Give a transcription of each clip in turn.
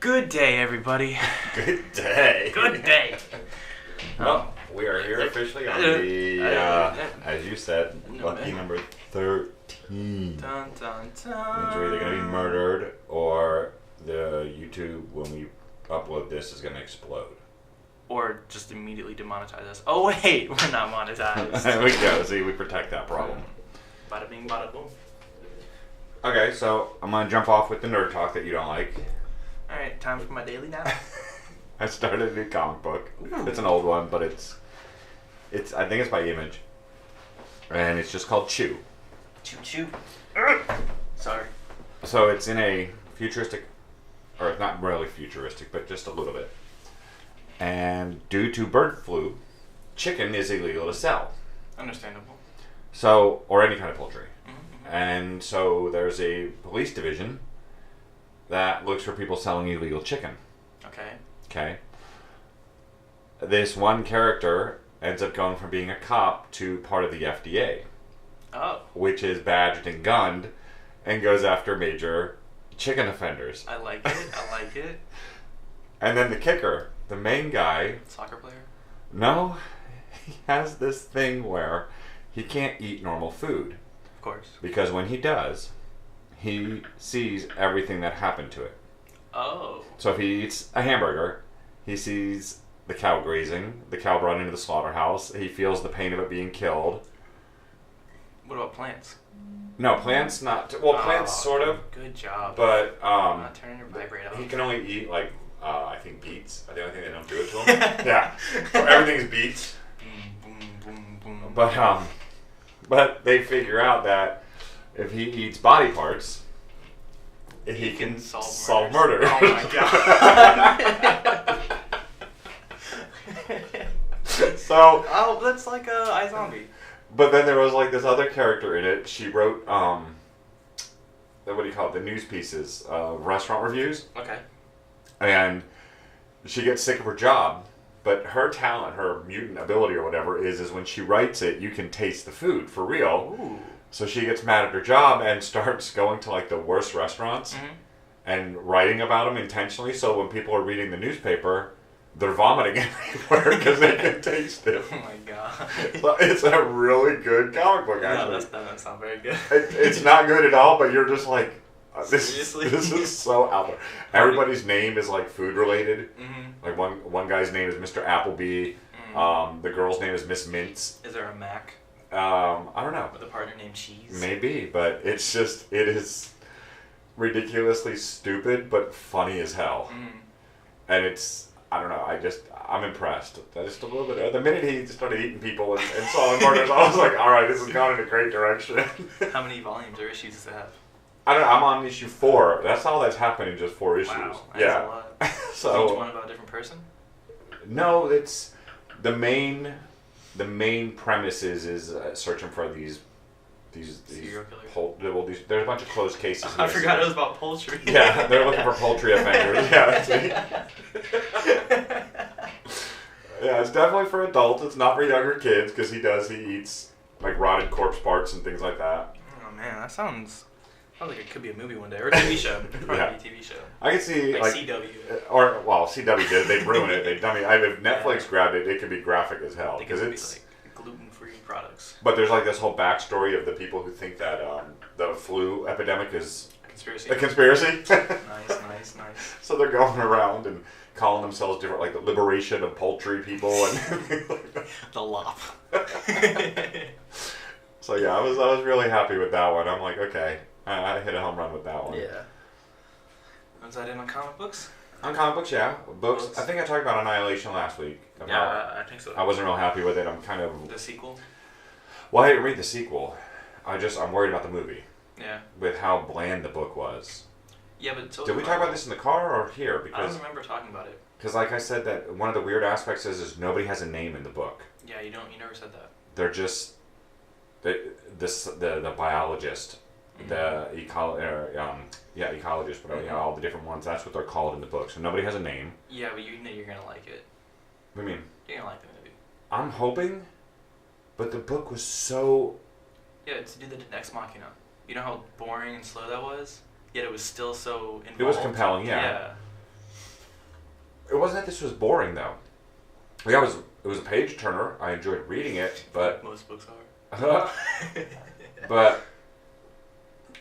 Good day, everybody. Good day. Good day. Well, we are here officially on the, as you said, lucky number 13. Dun, dun, Means dun. we're either going to be murdered or the YouTube, when we upload this, is going to explode. Or just immediately demonetize us. Oh, wait, we're not monetized. There we go. See, we protect that problem. Bada bing, bada boom. Okay, so I'm going to jump off with the nerd talk that you don't like. Alright, time for my daily now. I started a new comic book. Ooh. It's an old one, but it's I think it's by Image. And it's just called Chew. Choo choo. Sorry. So it's in a futuristic, or not really futuristic, but just a little bit. And due to bird flu, chicken is illegal to sell. Understandable. So, or any kind of poultry. Mm-hmm. And so there's a police division that looks for people selling illegal chicken. Okay. Okay. This one character ends up going from being a cop to part of the FDA, Oh. which is badged and gunned, and goes after major chicken offenders. I like it. I like it. And then the kicker, the main guy, Soccer player? no, he has this thing where he can't eat normal food. Of course. Because when he does, he sees everything that happened to it. Oh. So if he eats a hamburger, he sees the cow grazing, the cow brought into the slaughterhouse, he feels the pain of it being killed. What about plants? No, plants not... Well, plants Oh, sort of, Good job. but Not turning your vibrator off. he can only eat, like, I think beets. The only thing they don't do it to him. Yeah. So everything's beets. Boom, boom, boom, boom. But they figure out that if he eats body parts, he can solve murder. Oh my god. So, Oh, that's like iZombie. but then there was like this other character in it. She wrote, what do you call it? The news pieces, restaurant reviews. Okay. And she gets sick of her job, but her talent, her mutant ability or whatever is when she writes it, you can taste the food for real. Ooh. So she gets mad at her job and starts going to like the worst restaurants Mm-hmm. and writing about them intentionally. So when people are reading the newspaper, they're vomiting everywhere because they can taste it. Oh my god. So it's a really good comic book, No, actually. that's not very good. It's not good at all, but you're just like, this Seriously? is so out there. Everybody's name is like food related. Mm-hmm. Like one guy's name is Mr. Appleby. The girl's name is Miss Mince. Is there a Mac I don't know. with a partner named Cheese? Maybe, but it is ridiculously stupid, but funny as hell. Mm. And I don't know, I'm impressed. Just a little bit. The minute he started eating people and solving murders, I was like, all right, this has gone in a great direction. How many volumes or issues does it have? I don't know, I'm on issue 4. That's all that's happened in just 4 issues. Wow, that's yeah. a lot. Is each So, one about a different person? no, it's the main premise is searching for these Serial killers? there's a bunch of closed cases. I in this. forgot it was about poultry. Yeah, they're looking for poultry offenders. Yeah, yeah, it's definitely for adults. It's not for younger kids because he eats like rotted corpse parts and things like that. Oh man, that sounds like it could be a movie one day or a TV show. Probably Yeah. be a TV show. I can see Like like CW. CW did. They ruined it. If Netflix grabbed it, it could be graphic as hell They because could be it's. like gluten-free products. But there's like this whole backstory of the people who think that the flu epidemic is Conspiracy. a conspiracy. Nice. So they're going around and calling themselves different, like the liberation of poultry people and things like that. The Lop. So yeah, I was really happy with that one. I'm like, okay, I hit a home run with that one. Yeah. Was that in on comic books? On comic books, yeah. Books. I think I talked about Annihilation last week. Yeah, I think so. I wasn't real happy with it. I'm kind of. The sequel? Well, I didn't read the sequel. I'm worried about the movie Yeah. with how bland the book was. Yeah, but so Did we talk about this in the car or here? I don't remember talking about it. Because like I said, that one of the weird aspects is nobody has a name in the book. Yeah, you never said that. They're just the biologist, the ecologist, whatever, all the different ones. That's what they're called in the book. So nobody has a name. Yeah, but you know you're gonna like it. What do you mean? You're gonna like the movie. I'm hoping, but the book was so. Yeah, to do the Ex Machina. You know how boring and slow that was? Yet it was still so involved. It was compelling, yeah. it wasn't that this was boring though. Yeah, it was a page turner. I enjoyed reading it, but Most books are. but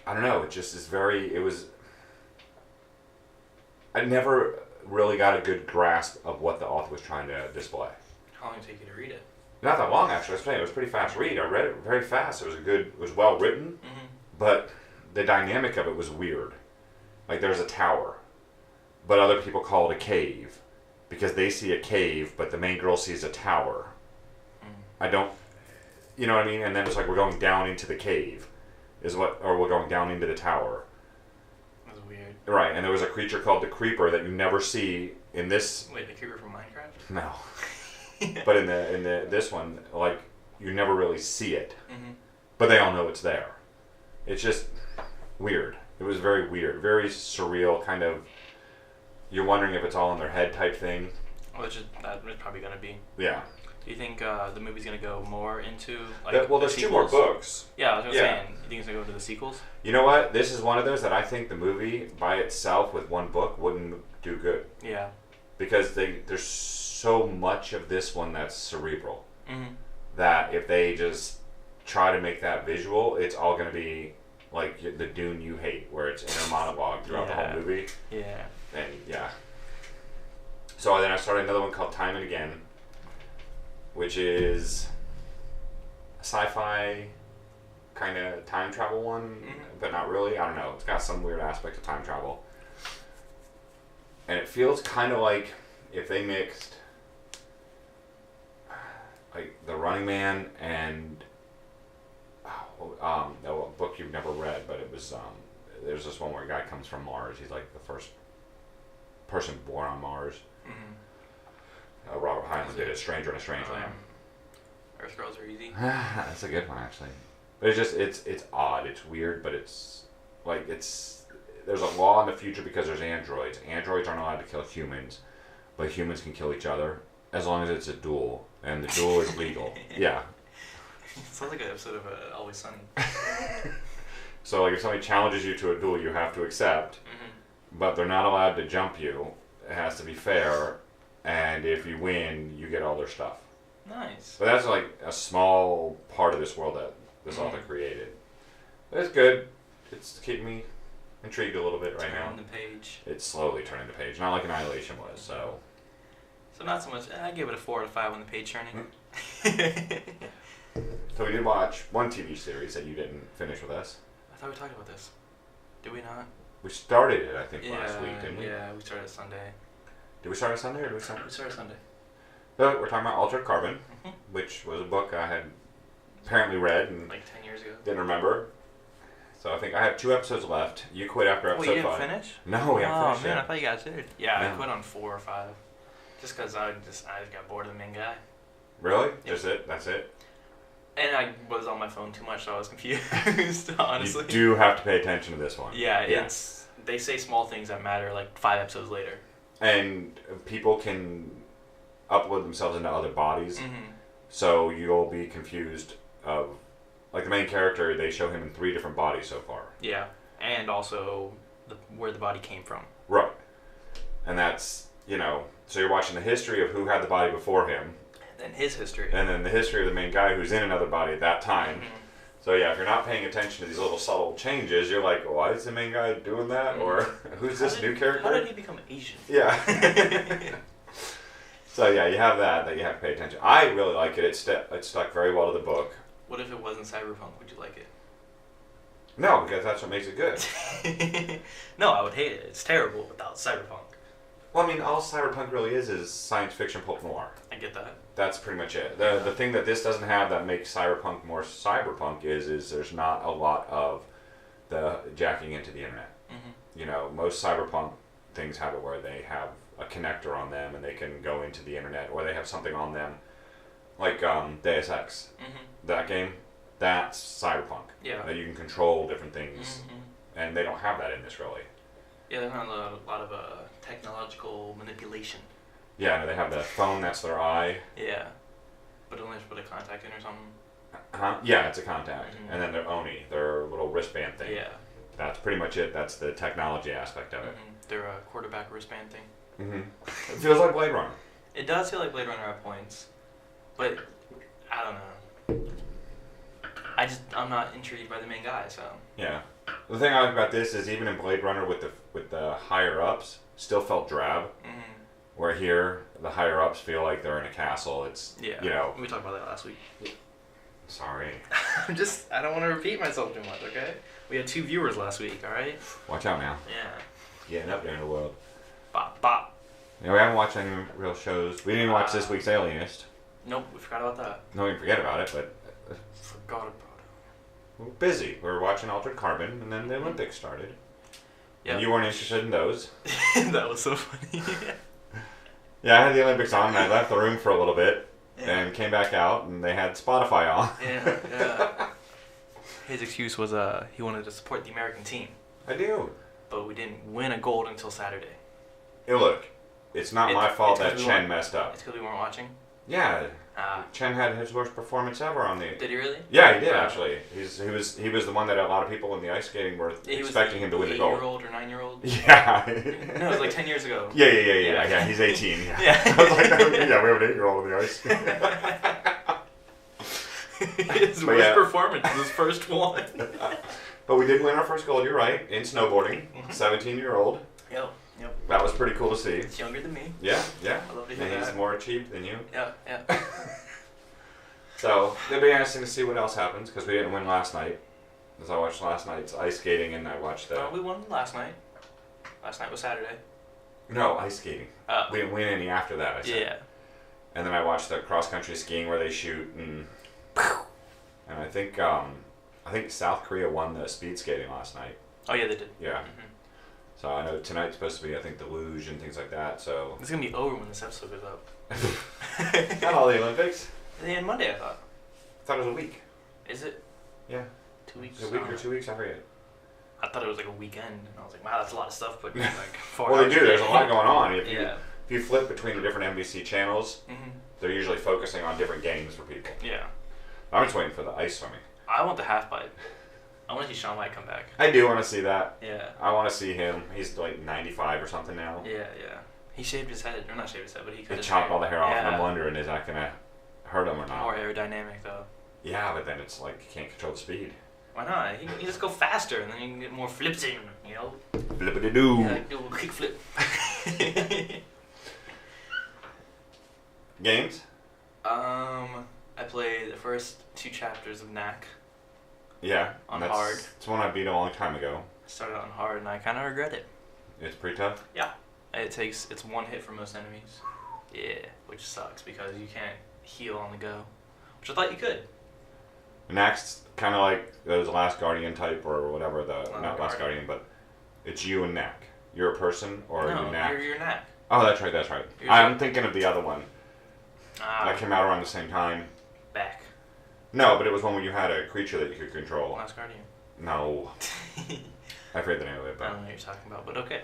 I don't know. It just is very. It was. I never really got a good grasp of what the author was trying to display. How long did it take you to read it? Not that long, actually. I was saying it was a pretty fast read. I read it very fast. It was well written, but the dynamic of it was weird. Like there's a tower, but other people call it a cave because they see a cave, but the main girl sees a tower. I don't, you know what I mean? And then it's like we're going down into the cave, or we're going down into the tower. That was weird. Right, and there was a creature called the Creeper that you never see in this. Wait, the creeper from Minecraft? No. But in this one, like you never really see it, but they all know it's there. It's just weird. It was very weird, very surreal. Kind of, you're wondering if it's all in their head type thing. Well, that is probably gonna be. Yeah. Do you think the movie's gonna go more into like? Well, there's 2 more books. Yeah, I was saying. You think it's gonna go into the sequels? You know what? This is one of those that I think the movie by itself with 1 book wouldn't do good. Yeah. Because there's so much of this one that's cerebral that if they just try to make that visual, it's all going to be like the Dune you hate, where it's inner monologue throughout the whole movie. Yeah. And yeah. So then I started another one called Time and Again, which is a sci-fi kind of time travel one, but not really. I don't know. It's got some weird aspect of time travel. And it feels kind of like if they mixed like The Running Man and a book you've never read, but it was there's this one where a guy comes from Mars. He's like the first person born on Mars. Robert Heinlein did it. Stranger in a Strange Land. Earth Girls Are Easy. That's a good one actually. But it's just it's odd. It's weird, but it's like there's a law in the future because there's androids. Androids aren't allowed to kill humans, but humans can kill each other as long as it's a duel, and the duel is legal. Yeah. Sounds like an episode of Always Sunny. So like if somebody challenges you to a duel, you have to accept, but they're not allowed to jump you. It has to be fair, and if you win, you get all their stuff. Nice. But that's like a small part of this world that this author created. But it's good. It's keeping me intrigued a little bit right now. Turn the page. It's slowly turning the page, not like Annihilation was. So not so much. I give it a 4 out of 5 on the page turning. So we did watch one TV series that you didn't finish with us. I thought we talked about this. Did we not? We started it, I think, last week, didn't we? Yeah, we started Sunday. Did we start on Sunday or did we start? We started Sunday. So we're talking about Altered Carbon, which was a book I had apparently read and like 10 years ago. Didn't remember. So I think I have 2 episodes left. You quit after episode 5. You didn't finish? No, we haven't finished man, yet. I thought you guys did. Yeah, No. I quit on 4 or 5. Just because I just got bored of the main guy. Really? Yep. Just it? That's it? And I was on my phone too much, so I was confused, honestly. You do have to pay attention to this one. Yeah, they say small things that matter like 5 episodes later. And people can upload themselves into other bodies, so you'll be confused of, like the main character, they show him in 3 different bodies so far. Yeah, and also where the body came from. Right. And that's, so you're watching the history of who had the body before him, And his history. and then the history of the main guy who's in another body at that time. So yeah, if you're not paying attention to these little subtle changes, you're like, why is the main guy doing that? Or who's this new character? How did he become Asian? Yeah. So yeah, you have that you have to pay attention. I really like it. It stuck very well to the book. What if it wasn't cyberpunk? Would you like it? No, because that's what makes it good. No, I would hate it. It's terrible without cyberpunk. Well, I mean, all cyberpunk really is science fiction pulp noir. I get that. That's pretty much it. The thing that this doesn't have that makes cyberpunk more cyberpunk is there's not a lot of the jacking into the internet. Most cyberpunk things have it where they have a connector on them and they can go into the internet, or they have something on them, like Deus Ex. That game, that's cyberpunk. Yeah. That you can control different things, and they don't have that in this really. Yeah, there's not a lot of technological manipulation. Yeah, no, they have the phone that's their eye. Yeah. But unless you put a contact in or something. Yeah, it's a contact. And then their Oni, their little wristband thing. Yeah. That's pretty much it. That's the technology aspect of it. Their quarterback wristband thing. Mm-hmm. It feels like Blade Runner. It does feel like Blade Runner at points, but I don't know. I'm not intrigued by the main guy, so. Yeah. The thing I like about this is even in Blade Runner with the higher ups, still felt drab. Mm-hmm. Where here the higher ups feel like they're in a castle. It's you know. We talked about that last week. Sorry. I don't want to repeat myself too much. Okay. We had 2 viewers last week. All right. Watch out now. Yeah. Getting up there in the world. Bop bop. Yeah, we haven't watched any real shows. We didn't even watch this week's Alienist. Nope, we forgot about that. No, we forget about it, but Forgot about it. we're busy. We were watching Altered Carbon, and then the Olympics started. Yeah. And you weren't interested in those. That was so funny. Yeah, I had the Olympics on, and I left the room for a little bit, Yeah. and came back out, and they had Spotify on. Yeah. His excuse was he wanted to support the American team, I do. but we didn't win a gold until Saturday. Hey, look, it's not my fault that because Chen messed up. It's because we weren't watching. Yeah, Ah, Chen had his worst performance ever on the. did he really? Yeah, he did actually. He was the one that a lot of people in the ice skating were expecting him to win the gold. 8-year-old or 9-year-old? Yeah. No, it was like 10 years ago. Yeah. He's 18. Yeah. Yeah. I was like, yeah, we have an 8-year-old in the ice. His worst performance, his first one. But we did win our first gold. You're right in snowboarding. 17-year-old. Yep. That was pretty cool to see. He's younger than me. Yeah. I love to hear And he's that. more achieved than you. Yeah. So it'll be interesting to see what else happens because we didn't win last night. Because I watched last night's ice skating and I watched the. We won last night. Last night was Saturday. No, ice skating. We didn't win any after that. I said. Yeah. And then I watched the cross country skiing where they shoot and I think South Korea won the speed skating last night. Oh yeah, they did. Yeah. Mm-hmm. So I know tonight's supposed to be the luge and things like that. So. It's gonna be over when this episode goes up. Not all the Olympics. They end Monday, I thought. I thought it was a week. Is it? Yeah. 2 weeks. A week or 2 weeks, I forget. I thought it was like a weekend, and I was like, wow, that's a lot of stuff. But like, 4 Well, they hours do. a There's a day. lot going on. If you flip between the different NBC channels, Mm-hmm. they're usually focusing on different games for people. Yeah. I'm just waiting for the ice swimming. I want the half pipe. I want to see Shawn White come back. I do want to see that. Yeah. I want to see him. He's like 95 or something now. Yeah. He shaved his head, or not shaved his head, but he cut They his chopped hair. all the hair off, and I'm Yeah. wondering, is that gonna hurt him or not? More aerodynamic though. Yeah, but then it's like you can't control the speed. Why not? He can just go faster, and then you can get more flips in. You know. Flippity doo. Yeah, like do a kick flip. Games? I played the first 2 chapters of Knack. Yeah. On that's, hard. It's one I beat a long time ago. I started on hard, and I kind of regret it. It's pretty tough. It's 1 hit for most enemies. Yeah, which sucks because you can't heal on the go, which I thought you could. Next, kind of like those Last Guardian type or whatever, not Last Guardian. Guardian, but it's you and Knack. You're a person or No, you Knack? you're Knack. Oh, that's right. You're I'm thinking of the other one. Ah, That came out around the same time. back. No, but it was one where you had a creature that you could control. Last Guardian. No. I forget the name of it, I but don't know what you're talking about, but okay.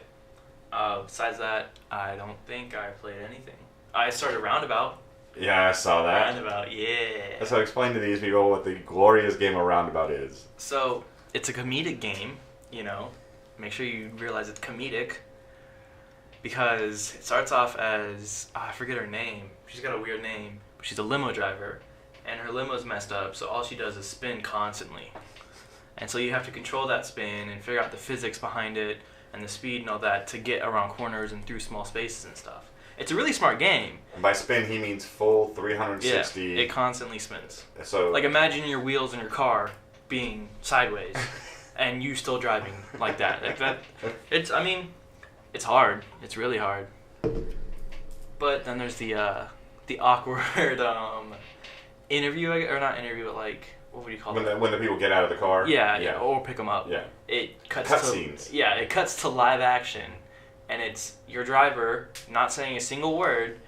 Besides that, I don't think I played anything. I started Roundabout. yeah, I saw that. Roundabout, yeah. So explain to these people what the glorious game of Roundabout is. So, it's a comedic game, you know. Make sure you realize it's comedic. Because it starts off as, I forget her name. She's got a weird name. But she's a limo driver. And her limo's messed up, so all she does is spin constantly. And so you have to control that spin and figure out the physics behind it and the speed and all that to get around corners and through small spaces and stuff. It's a really smart game. And by spin, he means full 360. Yeah, it constantly spins. So Like imagine your wheels in your car being sideways and you still driving like that. Like that. It's hard. It's really hard. But then there's the awkward interview, or not interview, but like, what would you call it? when the people get out of the car. Yeah, or pick them up. Yeah. It cuts Cut to scenes. Yeah, it cuts to live action, and it's your driver not saying a single word,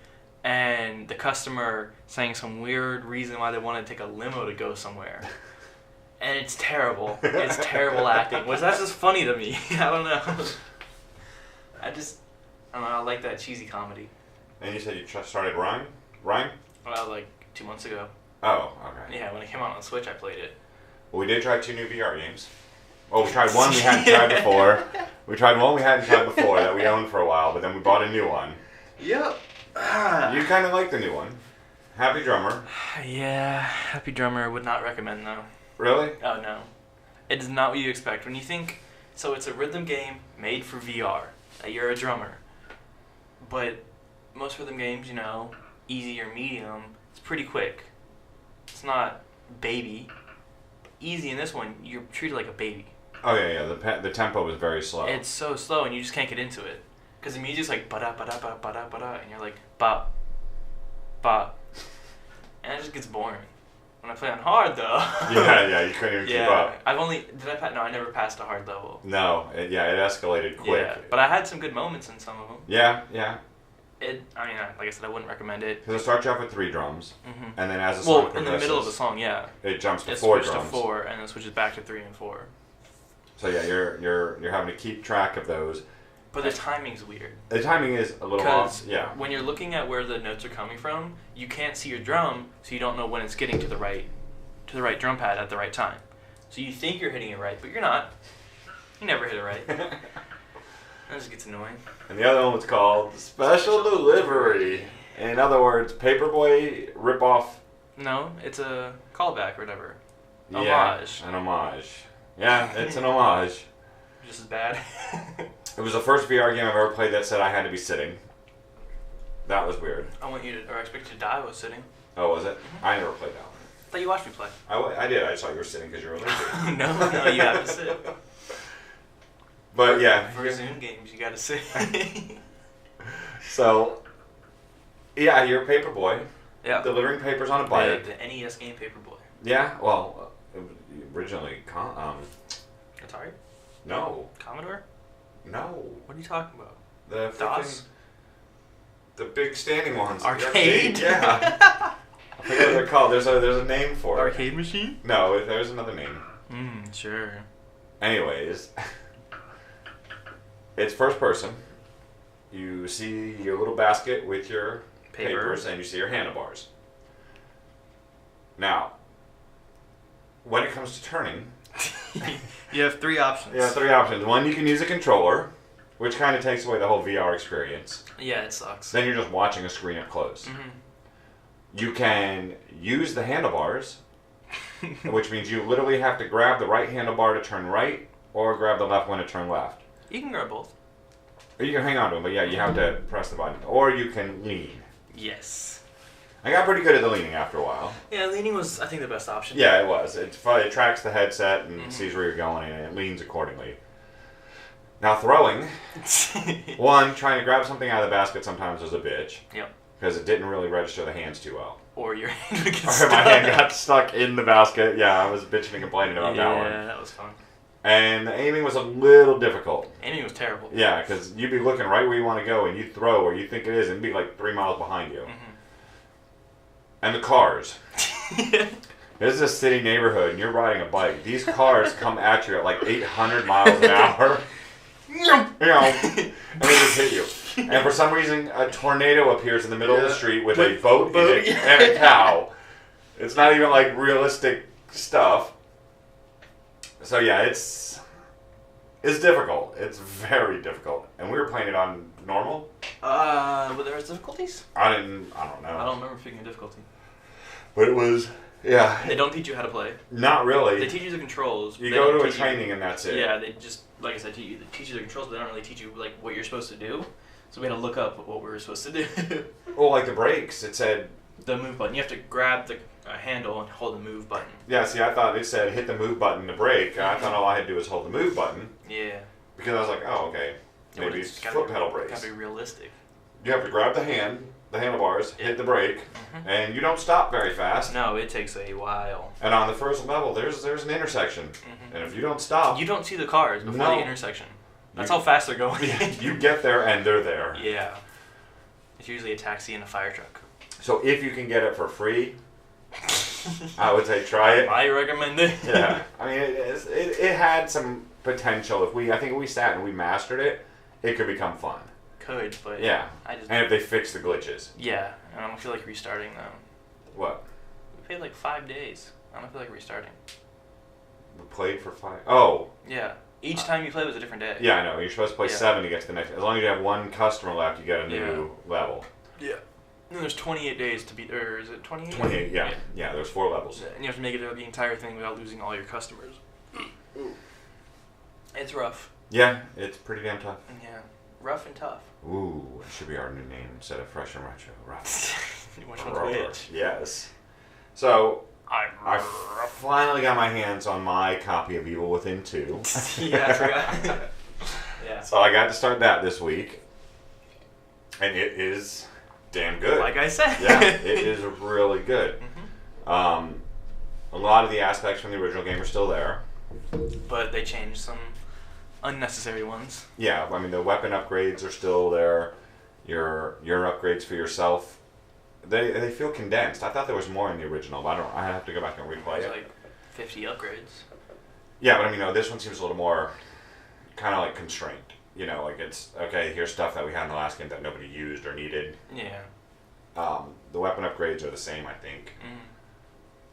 and the customer saying some weird reason why they want to take a limo to go somewhere. And it's terrible. It's terrible acting. Which that's just funny to me. I don't know. I don't know. I like that cheesy comedy. And you said you started Rhyme? Rhyme? Well, like 2 months ago. Oh, okay. Yeah, when it came out on Switch, I played it. Well, we did try 2 new VR games. Oh, we tried one we hadn't tried before. We tried one we hadn't tried before that we owned for a while, but then we bought a new one. Yep. You kind of like the new one. Happy Drummer. Yeah, Happy Drummer would not recommend though. Really? Oh no. It is not what you expect. When you think, so it's a rhythm game made for VR, that you're a drummer. But most rhythm games, you know, easy or medium, it's pretty quick. It's not baby. Easy in this one, you're treated like a baby. Oh yeah. The tempo was very slow. It's so slow and you just can't get into it. Because the music's like ba-da, ba-da, ba-da, ba-da, ba-da, and you're like ba, ba. And it just gets boring. When I play on hard though. yeah, you couldn't even keep up. I never passed a hard level. No, it escalated quick. Yeah, but I had some good moments in some of them. Yeah. Like I said, I wouldn't recommend it. Because it starts you off with 3 drums, and then as the song Well, in progresses, the middle of the song, yeah. it jumps to It 4 switches drums. to 4, and then switches back to 3 and 4. So yeah, you're having to keep track of those. But the timing's weird. The timing is a little off. Yeah. When you're looking at where the notes are coming from, you can't see your drum, so you don't know when it's getting to the right drum pad at the right time. So you think you're hitting it right, but you're not. You never hit it right. That just gets annoying. And the other one was called Special Delivery. In other words, Paperboy ripoff. No, it's a callback or whatever. Yeah, Homage. an homage. Yeah, it's an homage. Just as bad. It was the first VR game I've ever played that said I had to be sitting. That was weird. I expect you to die while sitting. Oh, was it? I never played that one. I thought you watched me play. I did. I just thought you were sitting because you were lazy. No, you have to sit. But yeah. For Zune games, you gotta sit. So, yeah, you're a Paperboy. Yeah. Delivering papers on a bike. The NES game Paperboy. Yeah, well, it was originally Atari? No. Commodore? No. What are you talking about? The DOS? The big standing ones. Arcade? Yeah. I forget what they're called. There's a name for it. Arcade machine? No, there's another name. Sure. Anyways, it's first person. You see your little basket with your papers, and you see your handlebars. Now, when it comes to turning, you have 3 options. you have 3 options. One, you can use a controller, which kind of takes away the whole VR experience. Yeah, it sucks. Then you're just watching a screen up close. You can use the handlebars, which means you literally have to grab the right handlebar to turn right, or grab the left one to turn left. You can grab both. Or you can hang on to them, but yeah, you have to press the button. Or you can lean. Yes. I got pretty good at the leaning after a while. Yeah, leaning was, I think, the best option. Yeah, it was. It tracks the headset and sees where you're going, and it leans accordingly. Now, throwing. One, trying to grab something out of the basket sometimes was a bitch. Yep. Because it didn't really register the hands too well. Or your hand would get Or stuck. my hand got stuck in the basket. Yeah, I was bitching and complaining about that one. Yeah, that was fun. And the aiming was a little difficult. Aiming was terrible. Yeah, because you'd be looking right where you want to go, and you'd throw where you think it is, and it'd be like 3 miles behind you. And the cars. This is a city neighborhood, and you're riding a bike. These cars come at you at like 800 miles an hour. And they just hit you. And for some reason, a tornado appears in the middle of the street with a boat in it and a cow. It's not even like realistic stuff. So yeah, it's difficult. It's very difficult. And we were playing it on normal. Were there difficulties? I don't know. I don't remember figuring difficulty. But it was, yeah. They don't teach you how to play. Not really. They teach you the controls. You go to a training and that's it. Yeah, they just, like I said, they teach you the controls, but they don't really teach you like what you're supposed to do. So we had to look up what we were supposed to do. Well, like the brakes, it said... The move button. You have to grab the handle and hold the move button. Yeah, see, I thought it said hit the move button to brake. I thought all I had to do was hold the move button. Yeah. Because I was like, oh, okay. Maybe it's foot pedal brakes. Gotta be realistic. You have to grab the handlebars, hit the brake, and you don't stop very fast. No, it takes a while. And on the first level, there's an intersection. And if you don't stop... You don't see the cars before the intersection. That's how fast they're going. You get there and they're there. Yeah. It's usually a taxi and a fire truck. So if you can get it for free, I would say try it. I recommend it. Yeah. I mean, it had some potential. I think if we sat and we mastered it, it could become fun. Could, but... Yeah. And if they fix the glitches. Yeah. I don't feel like restarting, though. What? We played like 5 days. I don't feel like restarting. We played for 5. Oh. Yeah. Each time you play was a different day. Yeah, I know. You're supposed to play 7 to get to the next. As long as you have one customer left, you get a new level. Yeah. And there's 28 days to beat, or is it 28? 28, yeah. Yeah, there's 4 levels. Yeah, and you have to make it through the entire thing without losing all your customers. It's rough. Yeah, it's pretty damn tough. Yeah. Rough and tough. Ooh, it should be our new name instead of Fresh and Retro. Rough. Which one's which? Yes. So, I finally got my hands on my copy of Evil Within 2. Yeah, I forgot. Yeah. So I got to start that this week. And it is damn good. Like I said. Yeah, it is really good. Mm-hmm. A lot of the aspects from the original game are still there. But they changed some unnecessary ones. Yeah, I mean the weapon upgrades are still there. Your upgrades for yourself, they feel condensed. I thought there was more in the original, but I have to go back and replay There's it. like 50 upgrades. Yeah, but I mean, this one seems a little more kind of like constrained. Like it's okay. Here's stuff that we had in the last game that nobody used or needed. Yeah. The weapon upgrades are the same, I think. Mm.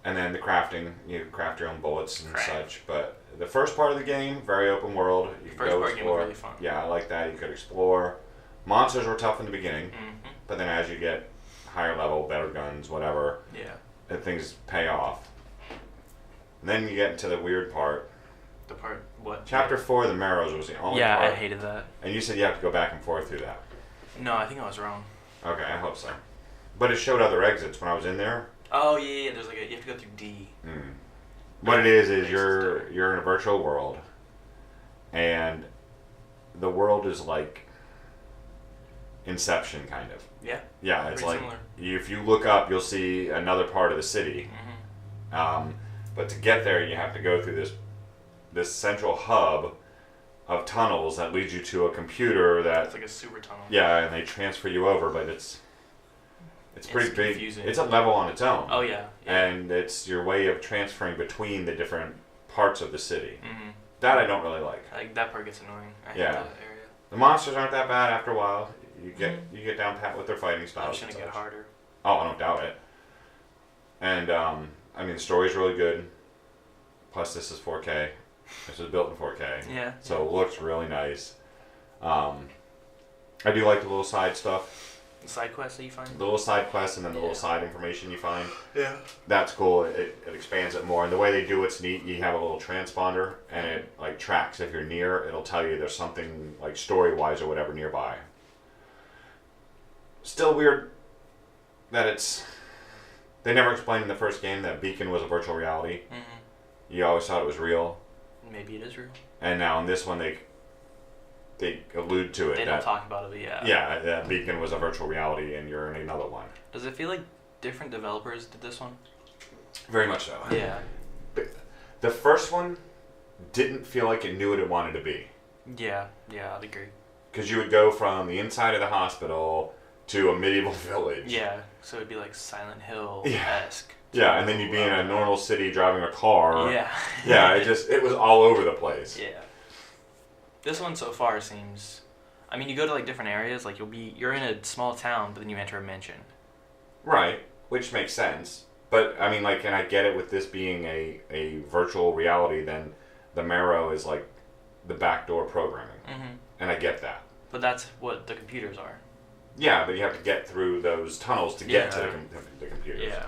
And then the crafting, you craft your own bullets and Correct. such. But the first part of the game, very open world. You could go First part explore. game was really fun. Yeah, I like that. You could explore. Monsters were tough in the beginning, Mm-hmm. but then as you get higher level, better guns, whatever, Yeah. things pay off. And then you get into the weird part. The part, what? Chapter 4 of the Marrows was the only Yeah, part. I hated that. And you said you have to go back and forth through that. No, I think I was wrong. Okay, I hope so. But it showed other exits when I was in there. Oh, yeah, there's you have to go through D. Mm. What it is you're in a virtual world, and the world is like Inception, kind of. Yeah. Yeah, it's Pretty like similar. if you look up, you'll see another part of the city. Mm-hmm. But to get there, you have to go through this central hub of tunnels that leads you to a computer that. It's like a super tunnel. Yeah, and they transfer you over, but it's pretty big. Confusing. It's a level on its own. Oh, yeah. And it's your way of transferring between the different parts of the city. Mm-hmm. That I don't really like. Like, that part gets annoying. I hate Yeah. that area. The monsters aren't that bad after a while. You get down pat with their fighting It's styles. gonna get harder. Oh, I don't doubt it. And I mean, the story's really good. Plus, this is 4K. This was built in 4K. Yeah. So it looks really nice. I do like the little side stuff, The side quests that you find? the little side quests, and then the Yeah. little side information you find. Yeah. That's cool. It expands it more. And the way they do it's neat. You have a little transponder, and it like tracks. If you're near, it'll tell you there's something like story-wise or whatever nearby. Still weird that they never explained in the first game that Beacon was a virtual reality. Mm-hmm. You always thought it was real, Maybe it is real. and now in this one they allude to it. They that, don't talk about it, but yeah. Yeah, that Beacon was a virtual reality, and you're in another one. Does it feel like different developers did this one? Very much so. Yeah. The first one didn't feel like it knew what it wanted to be. Yeah. Yeah, I'd agree. Because you would go from the inside of the hospital to a medieval village. Yeah. So it'd be like Silent Hill-esque. Yeah, and then you'd be in a normal city driving a car. Yeah. Yeah, it was all over the place. Yeah. This one so far seems... I mean, you go to like different areas, like you're in a small town, but then you enter a mansion. Right, which makes sense. But, I mean, like, and I get it with this being a virtual reality, then the Marrow is like the backdoor programming. Mm-hmm. And I get that. But that's what the computers are. Yeah, but you have to get through those tunnels to get to the computers. Yeah.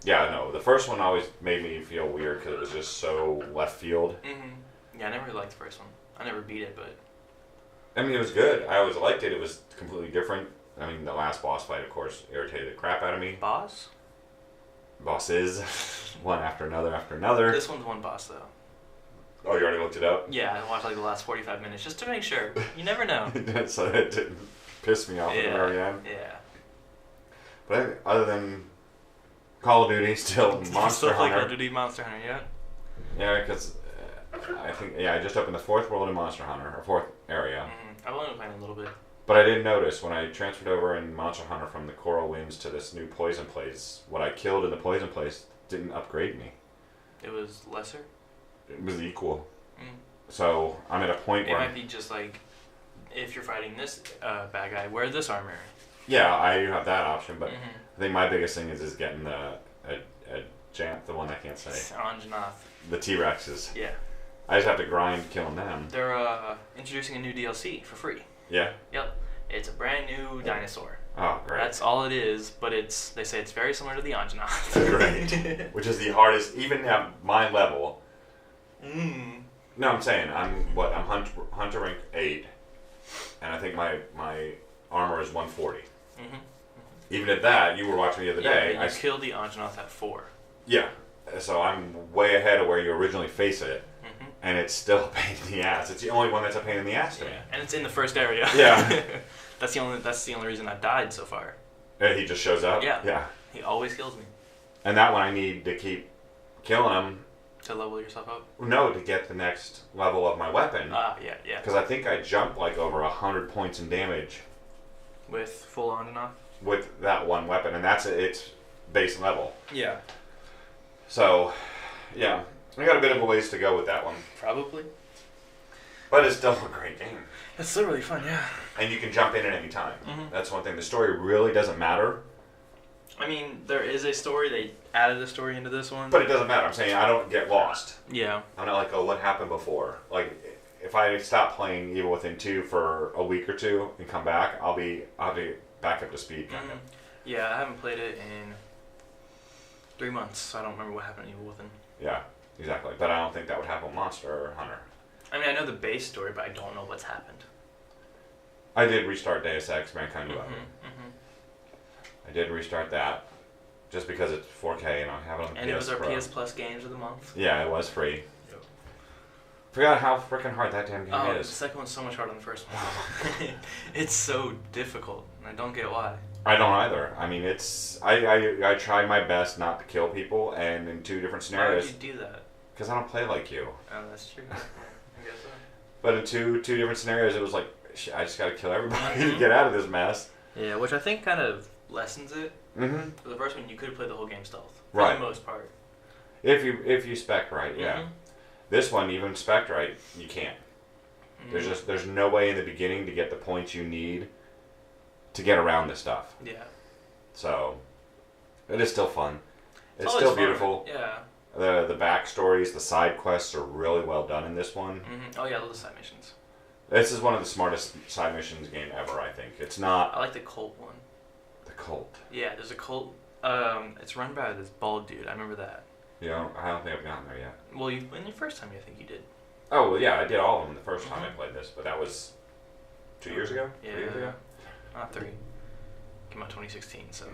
Yeah, no, the first one always made me feel weird because it was just so left field. Mm-hmm. Yeah, I never really liked the first one. I never beat it, but... I mean, it was good. I always liked it. It was completely different. I mean, the last boss fight, of course, irritated the crap out of me. Boss? Bosses, one after another after another. This one's one boss, though. Oh, you already looked it up? Yeah, I watched like the last 45 minutes just to make sure. You never know. So it didn't piss me off at the very end. Yeah. But I think other than Call of Duty, still Monster Still play Call Hunter. of Duty Monster Hunter, yeah? Yeah, because I think, I just opened the 4th world in Monster Hunter, or 4th area. Mm-hmm. I've only been playing a little bit. But I did notice when I transferred over in Monster Hunter from the Coral Winds to this new Poison Place, what I killed in the Poison Place didn't upgrade me. It was lesser? It was equal. Mm. So I'm at a point It where... might be just like, if you're fighting this bad guy, wear this armor. Yeah, I do have that option, but Mm-hmm. I think my biggest thing is getting a Jamp, the one I can't say. Anjanath. The T-Rexes. Yeah. I just have to grind killing them. They're introducing a new DLC for free. Yeah? Yep. It's a brand new dinosaur. Oh, great. That's all it is, but they say it's very similar to the Anjanath. Great. Which is the hardest, even at my level. Mm. No, I'm saying, I'm Hunter rank 8, and I think my armor is 140. Mm-hmm. Even at that, you were watching the other day. I killed the Anjanath at 4. Yeah. So I'm way ahead of where you originally face it, and it's still a pain in the ass. It's the only one that's a pain in the ass to me. And it's in the first area. Yeah. That's the only reason I've died so far. And he just shows up? Yeah. Yeah. He always kills me. And that one I need to keep killing him. To level yourself up? No, to get the next level of my weapon. Yeah. Because I think I jumped like over 100 points in damage. With full Anjanath? With that one weapon, and that's its base level. Yeah. So, yeah. I got a bit of a ways to go with that one. Probably. But it's still a great game. It's still really fun, yeah. And you can jump in at any time. Mm-hmm. That's one thing. The story really doesn't matter. I mean, there is a story. They added a story into this one. But it doesn't matter. I'm saying I don't get lost. Yeah. I'm not like, oh, what happened before? Like, if I stop playing Evil Within 2 for a week or two and come back, I'll be back up to speed, kind of. Yeah, I haven't played it in 3 months, so I don't remember what happened in Evil Within. Yeah, exactly. But I don't think that would happen with Monster or Hunter. I mean, I know the base story, but I don't know what's happened. I did restart Deus Ex Mankind Divided. Mm-hmm. I did restart that just because it's 4K and I have it on And PS it was our Pro. PS Plus games of the month. Yeah, it was free. Yep. Forgot how freaking hard that damn game The is. second one's so much harder than the first one. It's so difficult, and I don't get why. I don't either. I mean, I tried my best not to kill people, and in 2 different Why would scenarios. you do that? Because I don't play like you. Oh, that's true. I guess so. But in two different scenarios, it was like, I just got to kill everybody to get out of this mess. Yeah, which I think kind of lessens it. Mm-hmm. For the first one, you could have played the whole game stealth. For Right. the most part. If you spec right, yeah. Mhm. This one, even spec right, you can't. Mhm. There's no way in the beginning to get the points you need to get around this stuff. Yeah. So, it is still fun. It's always still fun. beautiful. Yeah. The backstories, the side quests are really well done in this one. Mm-hmm. Oh yeah, those side missions. This is one of the smartest side missions game ever, I think. It's not I like the cult one. the cult. Yeah, there's a cult. It's run by this bald dude. I remember that. You know, I don't think I've gotten there yet. Well, in your first time, I think you did. Oh, well, yeah, I did all of them the first time I played this, but that was 2 years ago? Yeah. 3 years ago? Not 3. Came out 2016, so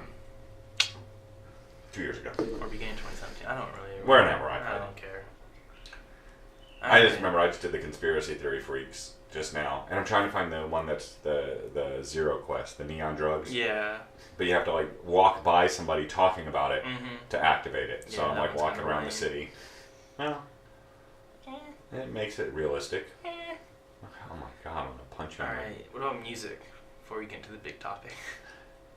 2 years ago. or beginning 2017. I don't really. Whenever I I played. don't care. I just remember I just did the Conspiracy Theory Freaks just now, and I'm trying to find the one that's the Zero Quest, the neon drugs. Yeah. But you have to like walk by somebody talking about it Mm-hmm. to activate it. So Yeah, I'm that like one's walking kinda around lame. the city. Well, it makes it realistic. Oh my god, I'm gonna punch you. All in the- right. What about music? Before we get into the big topic.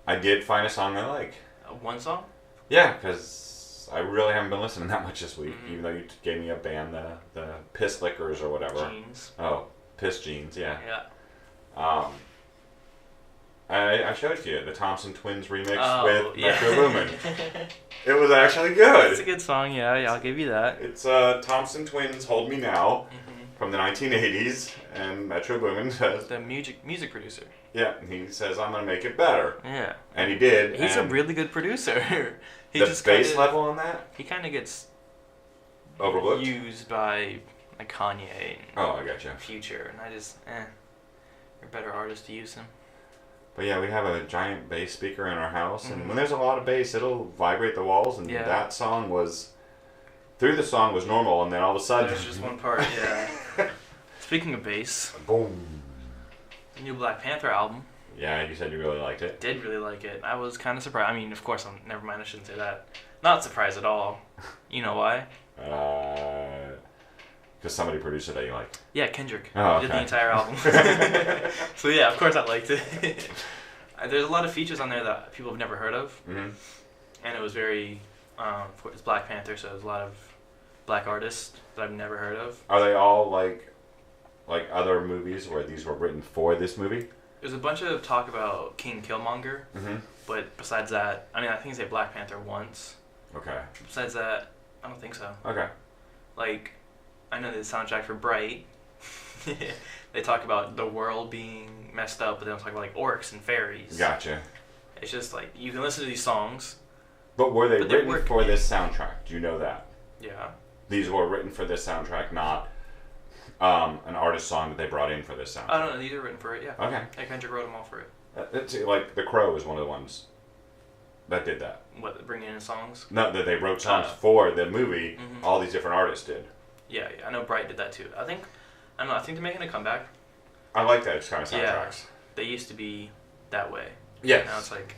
I did find a song I like. One song? Yeah, because I really haven't been listening that much this week, Mhm. even though you gave me a band, the Piss Lickers or whatever. Jeans. Oh, Piss Jeans, yeah. Yeah. I showed you the Thompson Twins remix Oh, with yeah. Metro Boomin. It was actually It's a good. good song. Yeah, I'll give you that. It's Thompson Twins Hold Me Now Mm-hmm. from the 1980s, and Metro Boomin says, The music producer. yeah, he says, I'm going to make it better. Yeah. And he did. He's a and really good producer. He the just bass kinda, level on that, He kind of gets overlooked. used by like Kanye and Oh, I gotcha. Future, and I just you're a better artist to use him. But yeah, we have a giant bass speaker in our house, and Mhm. when there's a lot of bass, it'll vibrate the walls. And Yeah. that song was, through the song was normal, and then all of a sudden, There's just one part. Yeah. Speaking of bass, boom. the new Black Panther album. Yeah, you said you really liked it. Did really like it. I was kind of surprised. I mean, of course, never mind. I shouldn't say that. Not surprised at all. You know why? Because somebody produced it that you liked. Yeah, Kendrick. Oh, He did the okay. entire album. So yeah, of course I liked it. There's a lot of features on there that people have never heard of, Mm-hmm. and it was very, it's Black Panther, so there's a lot of black artists that I've never heard of. Are they all like other movies where these were written for this movie? There's a bunch of talk about King Killmonger, Mm-hmm. but besides that, I mean, I think they say Black Panther once, Okay. Besides that, I don't think so. Okay. Like, I know the soundtrack for Bright. They talk about the world being messed up, but they don't talk about like orcs and fairies. Gotcha. It's just like you can listen to these songs. But were they But they written work- for this soundtrack? Do you know that? Yeah. These were written for this soundtrack, not an artist song that they brought in for this soundtrack. I don't know. These are written for it. Yeah. Okay. Like Kendrick wrote them all for it. It's like The Crow is one of the ones that did that. What, bringing in songs? Not that they wrote songs for the movie. Mhm. All these different artists did. Yeah, I know Bright did that too. I don't know. I think they're making a comeback. I like that kind of Yeah. soundtracks. They used to be that way. Yes. Now it's like,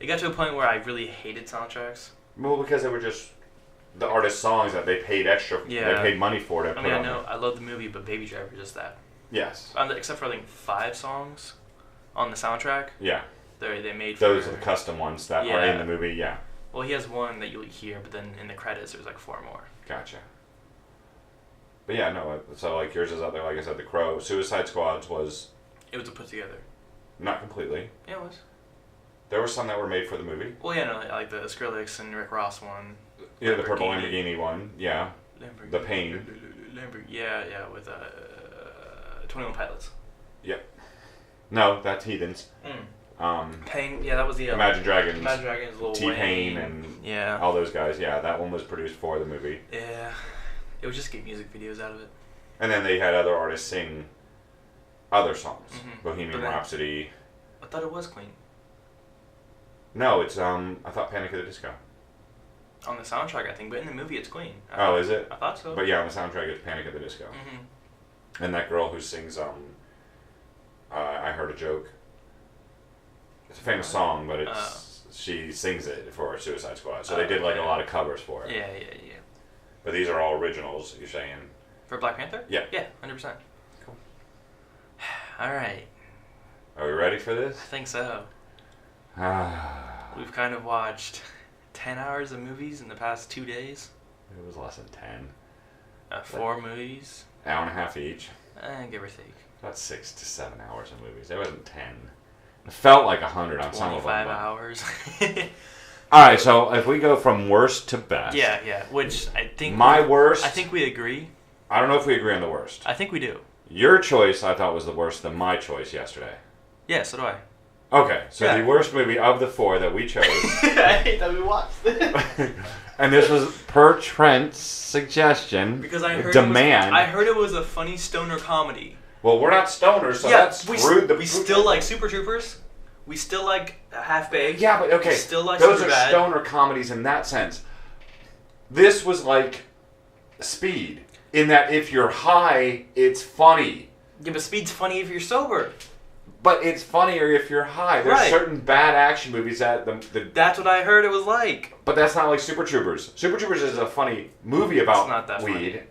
it got to a point where I really hated soundtracks. Well, because they were just the artist songs that they paid extra. Yeah. They paid money for to I put mean, I on know there. I love the movie, but Baby Driver is just that. Yes. Except for I think 5 songs on the soundtrack. Yeah. They made Those for, are the custom ones that are Yeah. in the movie. Yeah. Well, he has one that you'll hear, but then in the credits there's like 4 more. Gotcha. But yeah, no. So like yours is out there. Like I said, The Crow, Suicide Squads was It was a put together. not completely. Yeah, it was. There were some that were made for the movie. Well, yeah, no, like the Skrillex and Rick Ross one. Yeah, the purple Lamborghini. Lamborghini one. Yeah. The Pain. Yeah, with 21 Pilots. No, that's Heathens. Mm. Pain, yeah, that was the Imagine Dragons. Imagine Dragons, Lil T-Pain Wayne, and yeah, all those guys. Yeah, that one was produced for the movie. yeah. It would just get music videos out of it. And then they had other artists sing other songs. Mhm. Bohemian But then- Rhapsody. I thought it was Queen No, it's I thought Panic at the Disco. on the soundtrack, I think, but in the movie it's Queen. Oh, is it? I thought so. But yeah, on the soundtrack it's Panic at the Disco. Mhm. And that girl who sings I Heard a Joke. It's a famous song, but it's she sings it for Suicide Squad. So they did like a lot of covers for it. Yeah. But these are all originals, you're saying. For Black Panther? Yeah. Yeah, 100%. Cool. All right, Are we ready for this? I think so. Ah, We've kind of watched 10 hours of movies in the past 2 days. it was less than 10. 4 movies, Hour and a half each. give or take. About 6 to 7 hours of movies. It wasn't 10. It felt like 100 on some of them. 25 but- hours. Alright, so if we go from worst to best. yeah, which I think... My worst. I think we agree. I don't know if we agree on the worst. I think we do. Your choice I thought was the worse than my choice yesterday. Yeah, so do I. Okay, so Yeah. the worst movie of the 4 that we chose. I hate that we watched this. And this was per Trent's suggestion. Because I heard demand. I heard it was a funny stoner comedy. Well, we're not stoners, so yeah, that's rude. we still like Super Troopers. We still like Half Baked. Yeah, but okay, We still like those are Superbad. stoner comedies in that sense. This was like Speed, in that if you're high, it's funny. Yeah, but Speed's funny if you're sober. But it's funnier if you're high. There's Right. certain bad action movies that That's what I heard it was like. but that's not like Super Troopers. Super Troopers is a funny movie about It's not that weed. funny.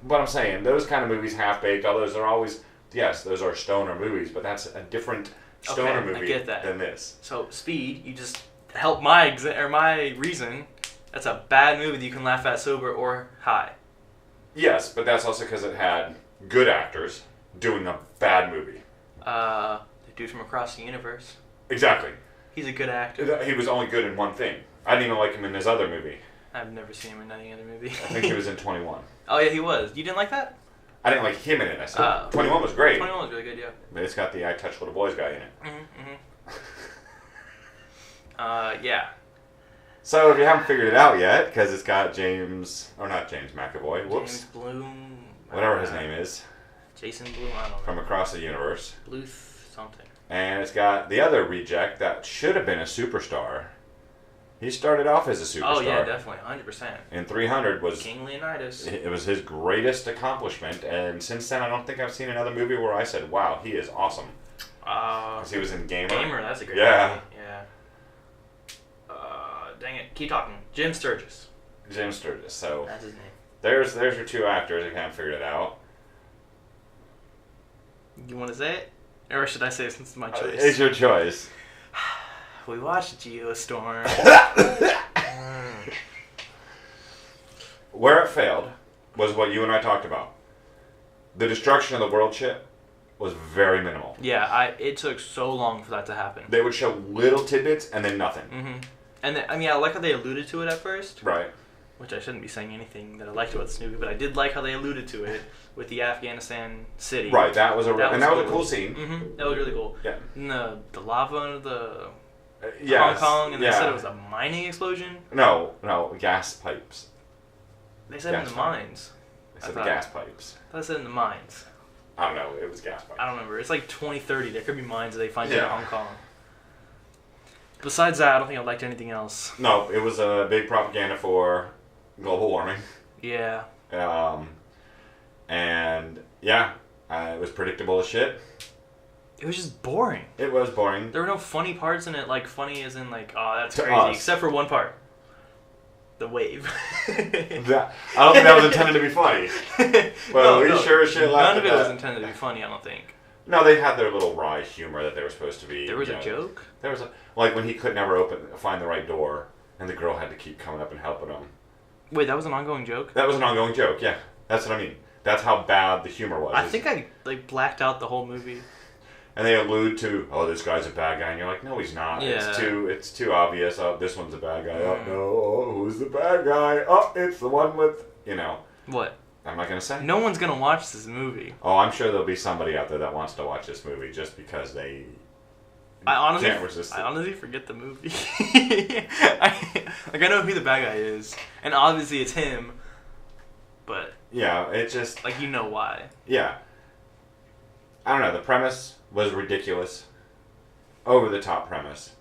But I'm saying those kind of movies, Half Baked, all those are always those are stoner movies, but that's a different stoner Okay, I movie get that. than this. So Speed, you just to help my my reason. That's a bad movie that you can laugh at sober or high. Yes, but that's also because it had good actors doing a bad movie. The dude from Across the Universe. Exactly. He's a good actor. He was only good in one thing. I didn't even like him in his other movie. I've never seen him in any other movie. I think he was in 21. Oh yeah, he was. You didn't like that? I didn't like him in it. I said 21 was great. 21 was really good, yeah. But it's got the I Touch Little Boys guy in it. Yeah. So if you haven't figured it out yet, because it's got not James McAvoy, whoops, James Bloom. whatever his name is, Jason Bloom, I don't know. from Across the Universe. Bluth something. And it's got the other reject that should have been a superstar. He started off as a superstar. Oh yeah, definitely, 100%. And 300 was King Leonidas. it was his greatest accomplishment, and since then I don't think I've seen another movie where I said, "Wow, he is awesome." Because he was in Gamer. Gamer, that's a great Yeah. movie. Yeah. Dang it, keep talking. Jim Sturgis. Jim Sturgis. So That's his name. there's your 2 actors. I haven't figured it out. You want to say it? Or should I say it since it's my choice? It's your choice. We watched Geostorm. Where it failed was what you and I talked about. The destruction of the world ship was very minimal. Yeah, it took so long for that to happen. They would show little tidbits and then nothing. Mm-hmm. And I mean, I like how they alluded to it at first. Right. Which I shouldn't be saying anything that I liked about this movie, but I did like how they alluded to it with the Afghanistan city. Right, that was a cool scene. Mm-hmm. That was really cool. Yeah. And the lava under the yes, Hong Kong, and yeah. they said it was a mining explosion. No, gas pipes. They said in the mines. They said the gas pipes. I thought they said in the mines. I don't know. It was gas pipes. I don't remember. It's like 2030. There could be mines that they find in Hong Kong. Besides that, I don't think I liked anything else. No, it was a big propaganda for global warming. Yeah. And yeah, it was predictable as shit. It was just boring. It was boring. There were no funny parts in it, like funny as in like, oh, that's To crazy. us. Except for one part. The wave. I don't think that was intended to be funny. Well, we sure as shit laughed none of at it was that. intended to be funny, I don't think. No, they had their little wry humor that they were supposed to be. There was a joke? There was like when he could never find the right door, and the girl had to keep coming up and helping him. Wait, that was an ongoing joke? That was an ongoing joke, yeah. That's what I mean. That's how bad the humor was. I think I like blacked out the whole movie. And they allude to, oh, this guy's a bad guy, and you're like, no, he's not. Yeah. It's too obvious. Oh, this one's a bad guy. Oh, no, oh, who's the bad guy? Oh, it's the one with, What? I'm not gonna say. No one's gonna watch this movie. Oh, I'm sure there'll be somebody out there that wants to watch this movie just because they I honestly forget the movie. I know who the bad guy is, and obviously it's him. But yeah, it just like you know why. Yeah. I don't know. The premise was ridiculous, over the top premise.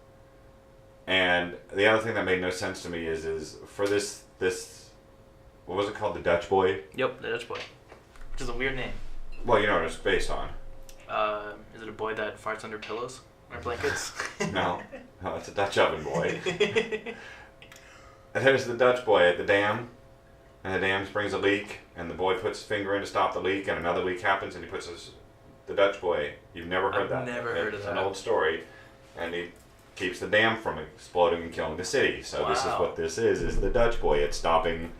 And the other thing that made no sense to me is for this what was it called, the Dutch Boy? Yep, the Dutch Boy, which is a weird name. Well, you know what it's based on. Is it a boy that farts under pillows or blankets? No, it's a Dutch oven boy. And there's the Dutch boy at the dam, and the dam springs a leak, and the boy puts his finger in to stop the leak, and another leak happens, and he puts the Dutch boy. You've never heard that? I've never heard of It's that. an old story, and he keeps the dam from exploding and killing the city. So This is what this is the Dutch boy. It's stopping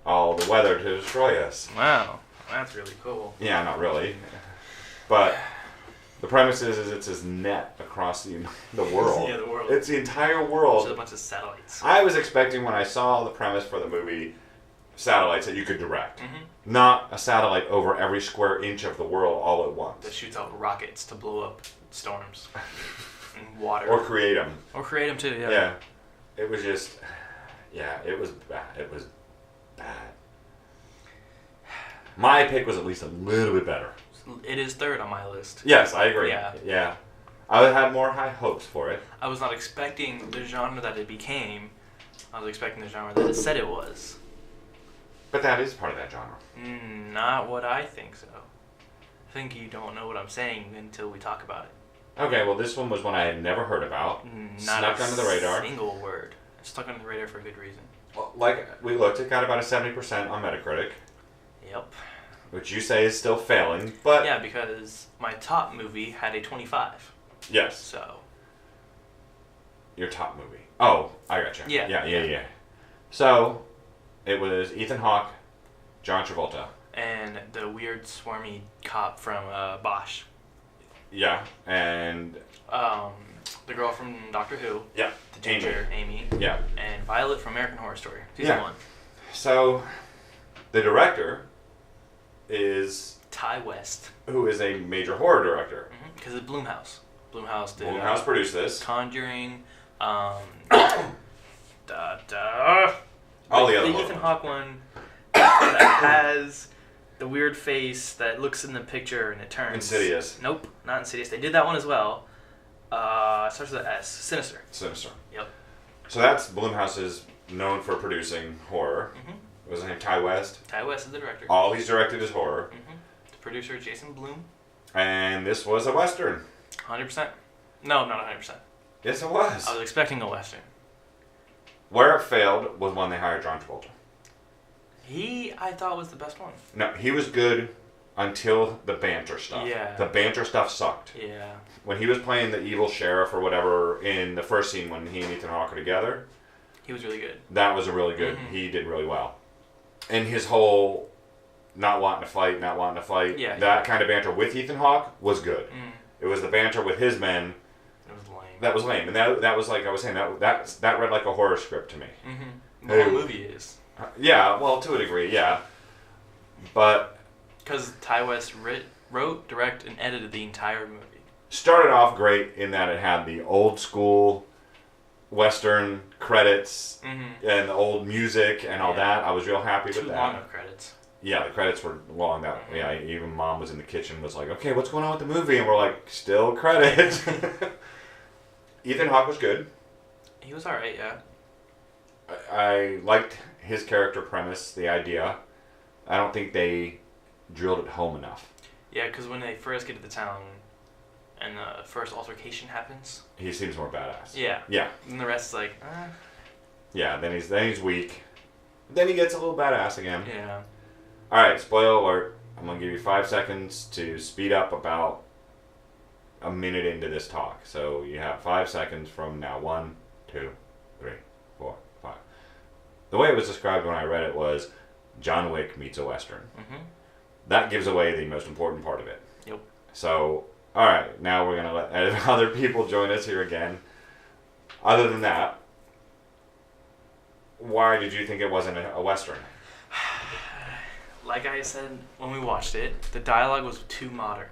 all the weather to destroy us. Wow, that's really cool. Yeah, not really. But the premise is it's his net across the world. Yeah, the world. It's the entire world. Just a bunch of satellites. I was expecting when I saw the premise for the movie satellites that you could direct. Mm-hmm. Not a satellite over every square inch of the world all at once. That shoots out rockets to blow up storms and water. Or create them. Or create them too, yeah. Yeah. It was just... Yeah, it was bad. It was bad. My pick was at least a little bit better. It is third on my list. Yes, I agree. Yeah. I had more high hopes for it. I was not expecting the genre that it became. I was expecting the genre that it said it was. But that is part of that genre. Not what I think so. I think you don't know what I'm saying until we talk about it. Okay, well this one was one I had never heard about. Not Snuck under the radar. Single word. Stuck under the radar for a good reason. Well, like we looked, it got about a 70% on Metacritic. Yep. Which you say is still failing, but... Yeah, because my top movie had a 25. Yes. So. Your top movie. Oh, I gotcha. Yeah. So, it was Ethan Hawke, John Travolta. And the weird swarmy cop from Bosch. Yeah, and... The girl from Doctor Who. Yeah. The ginger Amy. Yeah. And Violet from American Horror Story. Season 1. So, the director is... Ty West. Who is a major horror director. Because it's Blumhouse. Blumhouse did... Blumhouse produced this. Conjuring. All the other The Ethan Hawke one that has the weird face that looks in the picture and it turns. Insidious. Nope, not Insidious. They did that one as well. Starts with an S. Sinister. Yep. So that's Blumhouse is known for producing horror. Mm-hmm. Was his name Ty West? Ty West is the director. All he's directed is horror. Mm-hmm. The producer, Jason Blum. And this was a Western. 100%. No, not 100%. Yes, it was. I was expecting a Western. Where it failed was when they hired John Travolta. He, I thought, was the best one. No, he was good until the banter stuff. Yeah. The banter stuff sucked. Yeah. When he was playing the evil sheriff or whatever in the first scene when he and Ethan Hawke are together, He was really good. that was a really good. Mm-hmm. He did really well. And his whole not wanting to fight, Yeah, that kind of banter with Ethan Hawke was good. Mm. It was the banter with his men It was lame. That was lame, and that was like I was saying that read like a horror script to me. Mm-hmm. The whole movie is. Yeah, well, to a degree, yeah, but because Ty West wrote, directed, and edited the entire movie. Started off great in that it had the old school Western credits and the old music and all that. I was real happy with that. Too long of credits. Yeah, the credits were long. Even Mom was in the kitchen, was like, "Okay, what's going on with the movie?" And we're like, "Still credits." Ethan Hawke was good. He was alright, yeah. I liked his character premise, the idea. I don't think they drilled it home enough. Yeah, because when they first get to the town and the first altercation happens, he seems more badass. Yeah. Yeah. And the rest is like, Yeah, then he's weak. Then he gets a little badass again. Yeah. Alright, spoiler alert. I'm going to give you 5 seconds to speed up about a minute into this talk. So you have 5 seconds from now. 1, 2, 3, 4, 5. The way it was described when I read it was John Wick meets a Western. Mm-hmm. That gives away the most important part of it. Yep. So, alright, now we're going to let other people join us here again. Other than that, why did you think it wasn't a Western? Like I said when we watched it, the dialogue was too modern.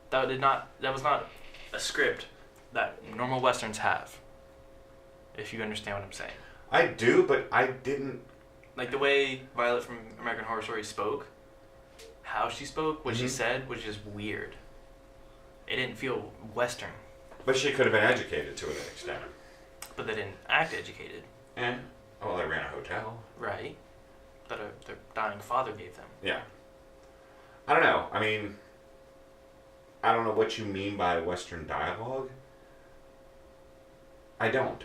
That was not a script that normal Westerns have. If you understand what I'm saying. I do, but I didn't. Like the way Violet from American Horror Story spoke, how she spoke, what she said was just weird. It didn't feel Western. But she could have been educated to an extent. But they didn't act educated. And, well, they ran a hotel. Right. That their dying father gave them. Yeah. I don't know. I mean, I don't know what you mean by Western dialogue. I don't.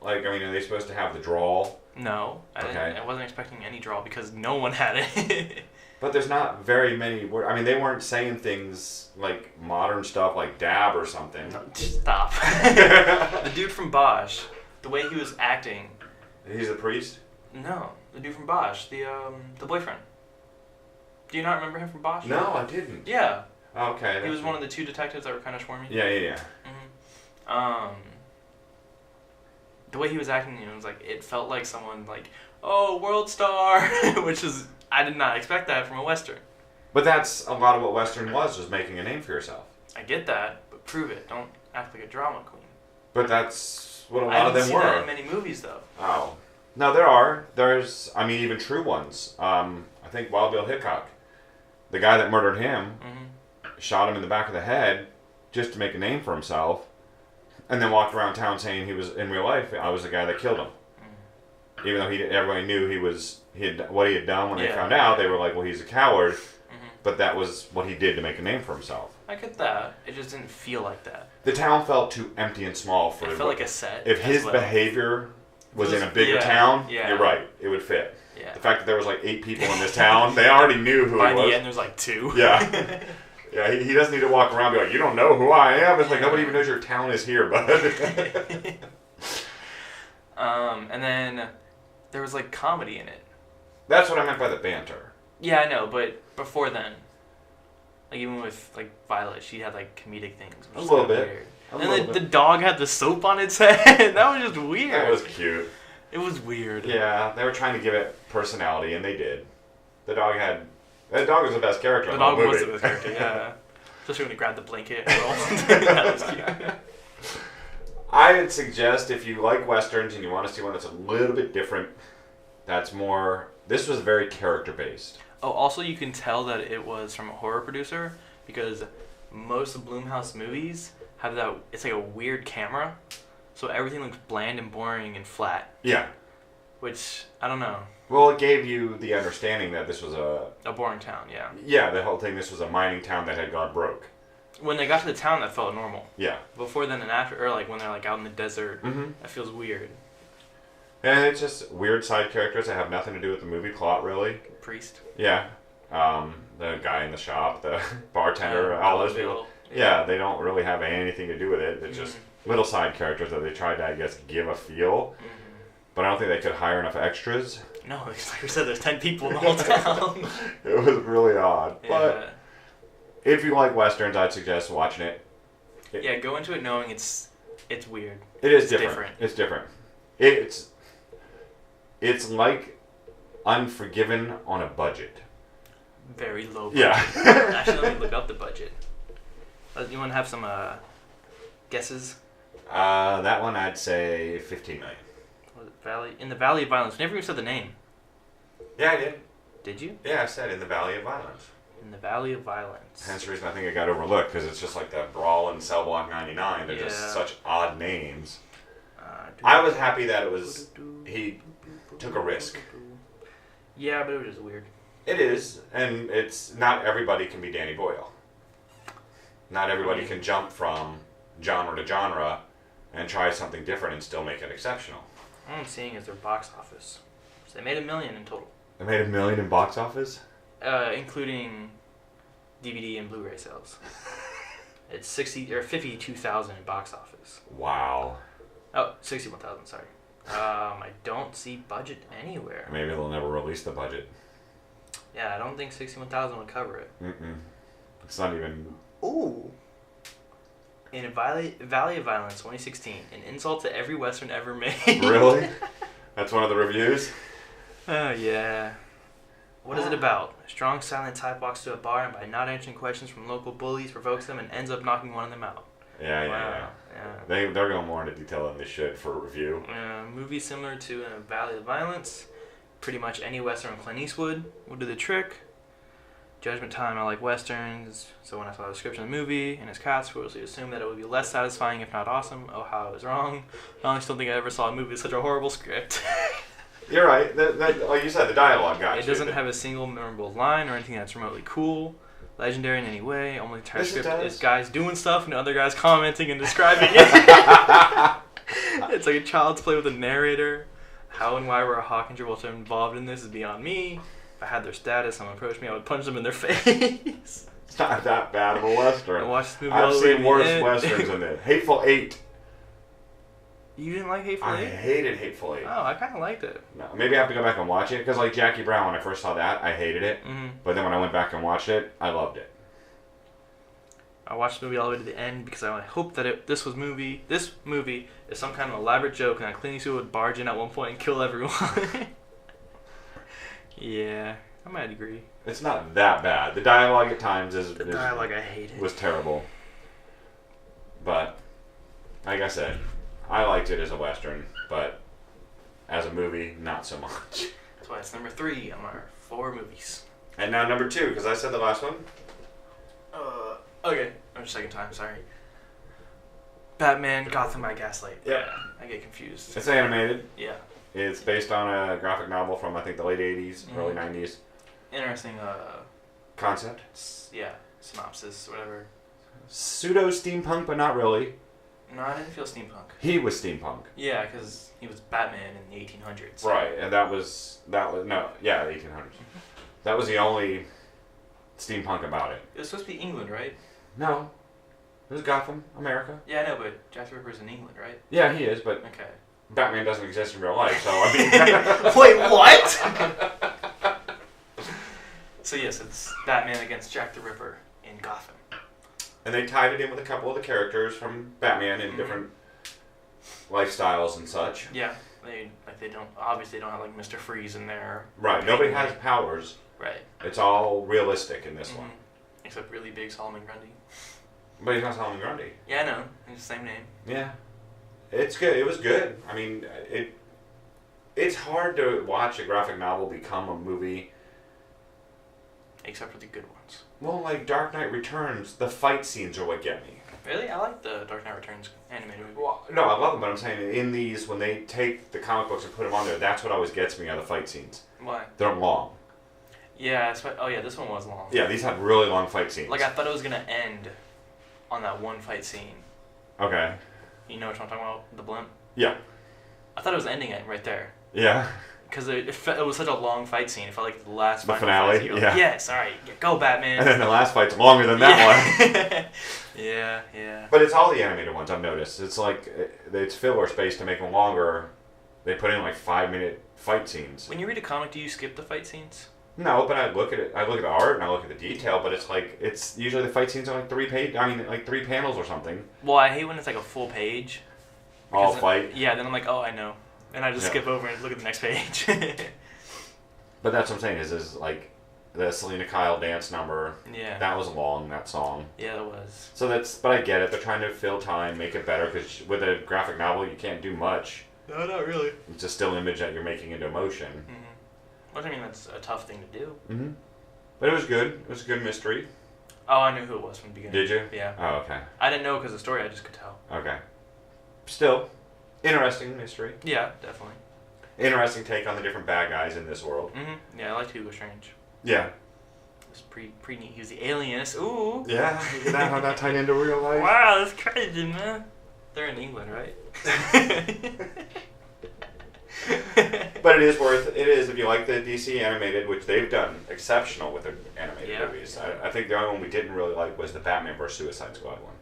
Like, I mean, are they supposed to have the drawl? No. Okay. I wasn't expecting any drawl because no one had it. But there's not very many words. I mean, they weren't saying things like modern stuff like dab or something. No, stop. The dude from Bosch, the way he was acting. He's a priest? No, the dude from Bosch, the boyfriend. Do you not remember him from Bosch? No, I didn't. Yeah. Okay. He was one of the 2 detectives that were kind of swarmy. Yeah. Mm-hmm. The way he was acting, it was like it felt like someone like, oh, world star, which is I did not expect that from a Western. But that's a lot of what Western was making a name for yourself. I get that, but prove it. Don't act like a drama queen. But that's what a lot of them were. I didn't see that in many movies, though. Oh. No, there are. There's, I mean, even true ones. I think Wild Bill Hickok, the guy that murdered him, shot him in the back of the head just to make a name for himself, and then walked around town saying he was, in real life, I was the guy that killed him. Even though everybody knew what he had done when they found out, they were like, well, he's a coward, but that was what he did to make a name for himself. I get that. It just didn't feel like that. The town felt too empty and small for it. It felt like a set. If his behavior was in a bigger town, you're right. It would fit. Yeah. The fact that there was like 8 people in this town, they already knew who he was. By the end, there's like 2. Yeah. Yeah, he doesn't need to walk around and be like, you don't know who I am. It's like, nobody even knows your town is here, bud. And then there was like comedy in it. That's what I meant by the banter. Yeah, I know, but before then, like even with like Violet, she had like comedic things. Which a little bit. Weird. And the dog had the soap on its head. That was just weird. That was cute. It was weird. Yeah, they were trying to give it personality, and they did. That dog was the best character in the whole movie. The dog was the best character, yeah. Especially when he grabbed the blanket and rolled. That was cute. I would suggest if you like Westerns and you want to see one that's a little bit different, that's more... This was very character-based. Oh, also you can tell that it was from a horror producer because most of Blumhouse movies have that... It's like a weird camera, so everything looks bland and boring and flat. Yeah. Which, I don't know. Well, it gave you the understanding that this was a boring town, yeah. Yeah, the whole thing, this was a mining town that had gone broke. When they got to the town, that felt normal. Yeah. Before then and after, or like when they're like out in the desert, that feels weird. And it's just weird side characters that have nothing to do with the movie plot, really. Priest. Yeah. The guy in the shop, the bartender, all those people. Yeah, they don't really have anything to do with it. It's just little side characters that they tried to, I guess, give a feel. But I don't think they could hire enough extras. No, like we said, there's 10 people in the whole town. It was really odd. Yeah. But if you like Westerns, I'd suggest watching it. Yeah, go into it knowing it's weird. It is It's different. It's different. It's like Unforgiven on a budget. Very low budget. Yeah. Actually, let me look up the budget. You want to have some guesses? That one I'd say 15 million. Was it in the Valley of Violence. Never even said the name. Yeah, I did. Did you? Yeah, I said In the Valley of Violence. In the Valley of Violence. Hence the reason I think it got overlooked, because it's just like that Brawl and Cell Block 99. They're just such odd names. I was happy that he took a risk. Yeah, but it was just weird. It is, and it's not everybody can be Danny Boyle. Not everybody can jump from genre to genre and try something different and still make it exceptional. All I'm seeing is their box office. So they made $1 million in total. They made $1 million in box office? Including DVD and Blu-ray sales. It's 52,000 in box office. Wow. Oh, 61,000. Sorry. I don't see budget anywhere. Maybe they'll never release the budget. Yeah, I don't think 61,000 would cover it. It's not even. Ooh. In Valley of Violence, 2016, an insult to every Western ever made. Really? That's one of the reviews? Oh, yeah. What is it about? A strong, silent type walks to a bar and by not answering questions from local bullies provokes them and ends up knocking one of them out. Yeah. They're going more into detail than they should for a review. Movie similar to Valley of Violence. Pretty much any Western with Clint Eastwood will do the trick. Judgment Time, I like Westerns, so when I saw the description of the movie and its cast, I foolishly assumed that it would be less satisfying if not awesome. Oh, how I was wrong. I honestly don't think I ever saw a movie with such a horrible script. You're right. Like you said, the dialogue got you. It doesn't have a single memorable line or anything that's remotely cool, legendary in any way. Only the entire script is guys doing stuff and other guys commenting and describing it. It's like a child's play with a narrator. How and why Hawk and Travolta involved in this is beyond me. If I had their status, someone approached me, I would punch them in their face. It's not that bad of a Western. I watched this movie I've all the way to seen the worse end. Westerns than this. Hateful Eight. You didn't like Hateful Eight? I hated Hateful Eight. Oh, I kind of liked it. No, maybe I have to go back and watch it, because like Jackie Brown, when I first saw that, I hated it. But then when I went back and watched it, I loved it. I watched the movie all the way to the end because I hoped that this movie is some kind of elaborate joke and that Clint Eastwood would barge in at one point and kill everyone. Yeah, I might agree. It's not that bad. The dialogue at times I hate it. Was terrible. But like I said, I liked it as a Western, but as a movie, not so much. That's why it's number 3 on our 4 movies. And now number 2, because I said the last one. Okay. Second time, sorry. Batman Gotham by Gaslight. Yeah. I get confused. It's animated. Yeah. It's based on a graphic novel from, I think, the late 80s, early 90s. Interesting, concept. Synopsis, whatever. Pseudo-steampunk, but not really. No, I didn't feel steampunk. He was steampunk. Yeah, because he was Batman in the 1800s. Right, and the 1800s. That was the only steampunk about it. It was supposed to be England, right? No. It was Gotham, America. Yeah, I know, but Jack the Ripper's in England, right? Yeah, he is, but okay. Batman doesn't exist in real life, so I mean... Wait, what? So yes, it's Batman against Jack the Ripper in Gotham. And they tied it in with a couple of the characters from Batman in different lifestyles and such. Yeah, they don't have like Mr. Freeze in there. Right, nobody has powers. Right. It's all realistic in this one. Except really big Solomon Grundy. But he's not Solomon Grundy. Yeah, I know. It's the same name. Yeah. It's good. It was good. I mean, it's hard to watch a graphic novel become a movie. Except for the good ones. Well, like Dark Knight Returns, the fight scenes are what get me. Really? I like the Dark Knight Returns animated movie. Well, no, I love them, but I'm saying in these, when they take the comic books and put them on there, that's what always gets me out of the fight scenes. Why? They're long. Yeah, this one was long. Yeah, these have really long fight scenes. Like, I thought it was going to end on that one fight scene. Okay. You know what I'm talking about? The blimp? Yeah. I thought it was ending it right there. Yeah. Because it was such a long fight scene. It felt like the last the finale. Fight. Yeah. Like, yes, all right, go Batman. And then the last fight's longer than that one. Yeah. But it's all the animated ones. I've noticed. It's like it's filler space to make them longer. They put in like 5-minute fight scenes. When you read a comic, do you skip the fight scenes? No, but I look at it. I look at the art and I look at the detail. But it's like it's usually the fight scenes are like 3 page. I mean, like 3 panels or something. Well, I hate when it's like a full page. All Because fight. Yeah, then I'm like, oh, I know. And I just Yeah. skip over and look at the next page. But that's what I'm saying is like the Selena Kyle dance number. Yeah. That was long. That song. Yeah, that was. So that's. But I get it. They're trying to fill time, make it better. Because with a graphic novel, you can't do much. No, not really. It's a still image that you're making into motion. Which, I mean, that's a tough thing to do. Mm-hmm. But it was good. It was a good mystery. Oh, I knew who it was from the beginning. Did you? Yeah. Oh, okay. I didn't know because of the story, I just could tell. Okay. Still, interesting mystery. Yeah, definitely. Interesting take on the different bad guys in this world. Yeah, I liked Hugo Strange. Yeah. It was pretty neat. He was the alienist. Ooh. Yeah. Look at that, how that tied into real life. Wow, that's crazy, man. They're in England, right? But it is if you like the DC animated, which they've done exceptional with their animated movies. I think the only one we didn't really like was the Batman vs. Suicide Squad one.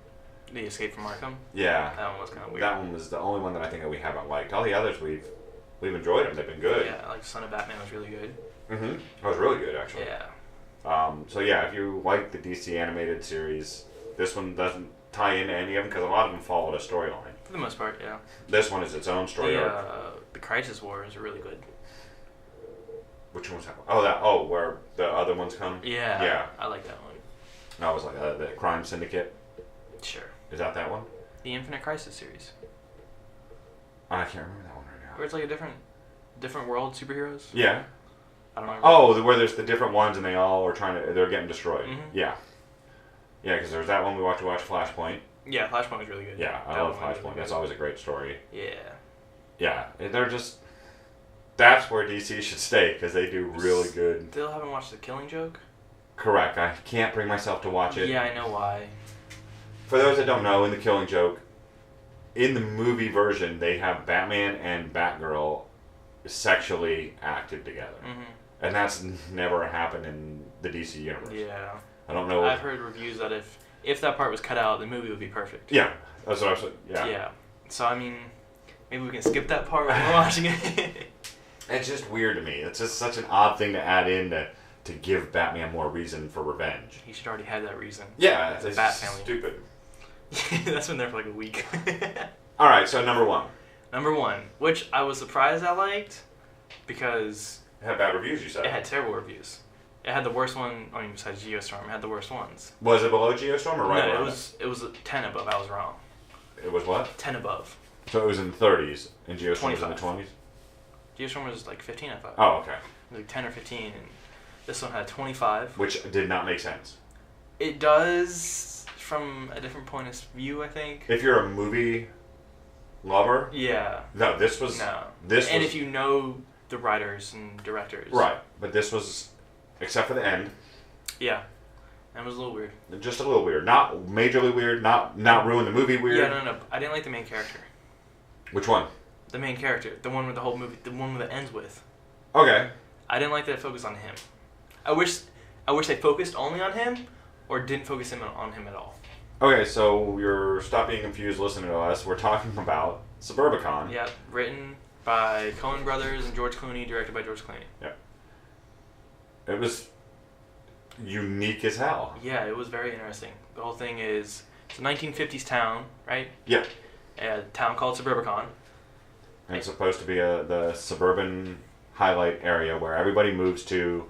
The Escape from Arkham? Yeah. That one was kind of weird. That one was the only one that I think that we haven't liked. All the others we've enjoyed them. They've been good. Yeah, like Son of Batman was really good. Mm-hmm. That was really good, actually. Yeah. So yeah, if you like the DC animated series, this one doesn't tie into any of them because a lot of them followed a storyline. For the most part, yeah. This one is its own story arc. The Crisis Wars are really good. Which one's that? Oh, where the other ones come? Yeah. Yeah. I like that one. That was like the Crime Syndicate. Sure. Is that one? The Infinite Crisis series. I can't remember that one right now. Where it's like a different world superheroes. Yeah. I don't know. Oh, where there's the different ones and they all are they're getting destroyed. Mhm. Yeah. Yeah, because there's that one we watch Flashpoint. Yeah, Flashpoint was really good. Yeah, I That love one was Flashpoint. really That's good. always a great story. Yeah. Yeah, they're just. That's where DC should stay because they do really good. Still haven't watched The Killing Joke? Correct. I can't bring myself to watch it. Yeah, I know why. For those that don't know, in The Killing Joke, in the movie version, they have Batman and Batgirl sexually acted together. Mm-hmm. And that's never happened in the DC universe. Yeah. I don't know. I've heard reviews that if that part was cut out, the movie would be perfect. Yeah, that's what I was saying. Yeah. Yeah. So, I mean, maybe we can skip that part when we're watching it. It's just weird to me. It's just such an odd thing to add in to give Batman more reason for revenge. He should already have that reason. Yeah, It's a it's Bat just family. stupid. That's been there for like a week. All right, so number 1. Number 1, which I was surprised I liked because It had bad reviews, you said. it had terrible reviews. It had the worst one. I mean, besides Geostorm, it had the worst ones. Was it below Geostorm or right No, around it was a 10 above. I was wrong. it was what? 10 above. So it was in the 30s and Geostorm was in the 25. 20s? Geostorm was like 15, I thought. Oh, okay. It was like 10 or 15, and this one had 25. Which did not make sense. It does from a different point of view, I think. If you're a movie lover, Yeah. no, this was No. this And was if you know the writers and directors. right, but this was except for the end, Yeah. That was a little weird. just a little weird. Not majorly weird, not ruin the movie weird. Yeah, no. I didn't like the main character. Which one? The main character. The one with the whole movie. The one that ends with. Okay. I didn't like that it focused on him. I wish they focused only on him, or didn't focus on him at all. Okay, so you're stop being confused listening to us. We're talking about Suburbicon. Yeah, written by Coen Brothers and George Clooney, directed by George Clooney. Yeah. It was unique as hell. Yeah, it was very interesting. The whole thing is it's a 1950s town, right? Yeah. A town called Suburbicon. And it's supposed to be the suburban highlight area where everybody moves to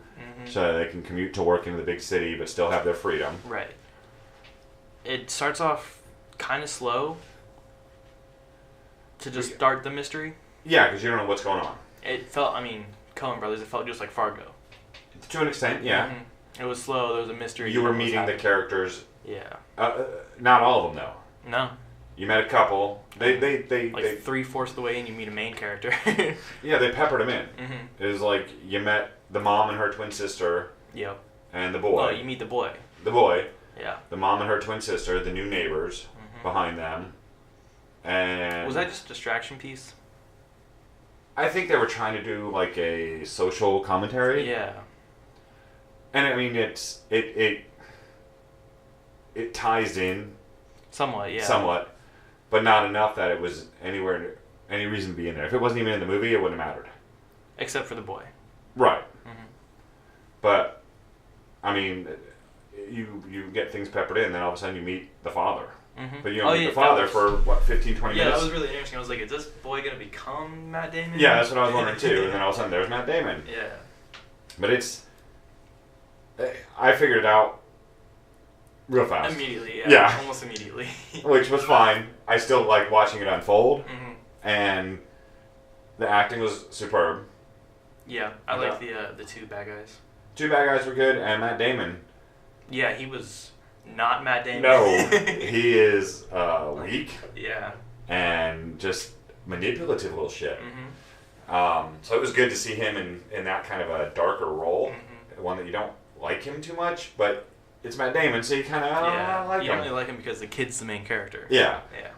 so they can commute to work in the big city but still have their freedom. Right. It starts off kind of slow to just start the mystery. Yeah, because you don't know what's going on. It felt, I mean, Coen Brothers, it felt just like Fargo. To an extent, yeah. Mm-hmm. It was slow, there was a mystery. You were what was meeting the happening. characters. Yeah. Not all of them, though. No. You met a couple. They 3/4 of the way in, you meet a main character. yeah, they peppered them in. Mm-hmm. It was like you met the mom and her twin sister Yep. and the boy. Well, you meet the boy. The boy, Yeah. the mom and her twin sister, the new neighbors Mm-hmm. behind them. And Was that just a distraction piece? I think they were trying to do like a social commentary. Yeah. And I mean it ties in Somewhat, yeah. somewhat, but not enough that it was any reason to be in there. If it wasn't even in the movie, it wouldn't have mattered. Except for the boy. Right. Mm-hmm. But, I mean, you get things peppered in, then all of a sudden you meet the father. Mm-hmm. But you don't meet the father for, 15, 20 minutes? Yeah, that was really interesting. I was like, is this boy going to become Matt Damon? Yeah, that's what I was wondering too. And then all of a sudden there's Matt Damon. Yeah. But I figured it out real fast. Immediately, Yeah. Almost immediately. Which was fine. I still like watching it unfold. Mm-hmm. And the acting was superb. Yeah, I like the two bad guys. Two bad guys were good, and Matt Damon. Yeah, he was not Matt Damon. No, he is weak Yeah. and just manipulative little shit. Mm-hmm. So it was good to see him in that kind of a darker role, Mm-hmm. one that you don't like him too much, but it's Matt Damon, so you kind of like you him. don't really like him because the kid's the main character. Yeah. Yeah.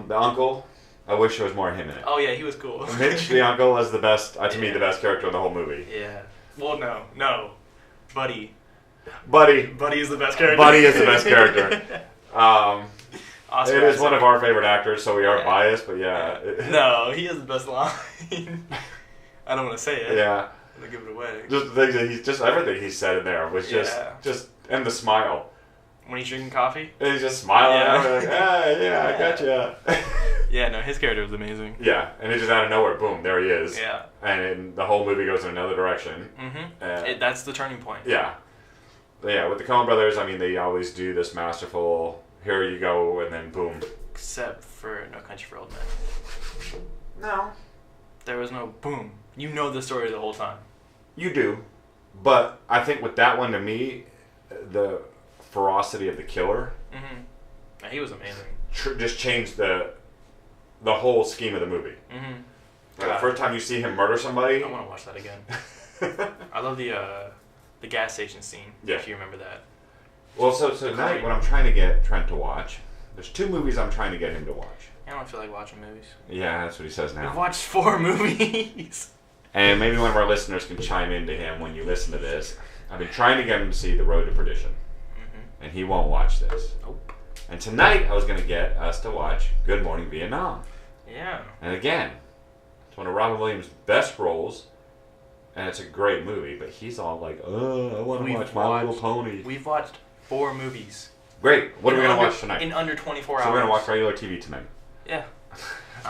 The uncle, I wish there was more of him in it. Oh yeah, he was cool. Mitch, the uncle, was the best, to me, the best character in the whole movie. Yeah. Well, no. Buddy is the best character. Buddy is the best character. Oscar It is Isaac. one of our favorite actors, so we are Yeah. biased, but yeah. No, he has the best line. I don't want to say it. Yeah. I'm gonna give it away. Just the things that just everything he said in there was just and the smile. When he's drinking coffee. And he's just smiling Yeah. and we're like, I gotcha. Yeah, no, his character was amazing. Yeah, and it's just out of nowhere, boom, there he is. Yeah. And the whole movie goes in another direction. Mm-hmm. That's the turning point. Yeah. But yeah, with the Coen Brothers, I mean, they always do this masterful, here you go, and then boom. Except for No Country for Old Men. No. There was no boom. You know the story the whole time. You do. But I think with that one, to me, the ferocity of the killer Mm-hmm. He was amazing. just changed the whole scheme of the movie. Mm-hmm. Like, the first time you see him murder somebody... I want to watch that again. I love the gas station scene, if you remember that. Well, so tonight, what I'm trying to get Trent to watch, there's 2 movies I'm trying to get him to watch. I don't feel like watching movies. Yeah, that's what he says now. We've watched 4 movies. And maybe one of our listeners can chime into him when you listen to this. I've been trying to get him to see The Road to Perdition. Mm-hmm. And he won't watch this. Nope. And tonight, I was going to get us to watch Good Morning Vietnam. Yeah. And again, it's one of Robin Williams' best roles. And it's a great movie, but he's all like, I want to watch My Little Pony. We've watched 4 movies. Great. What are we going to watch tonight? In under 24 hours. So we're going to watch regular TV tonight. Yeah.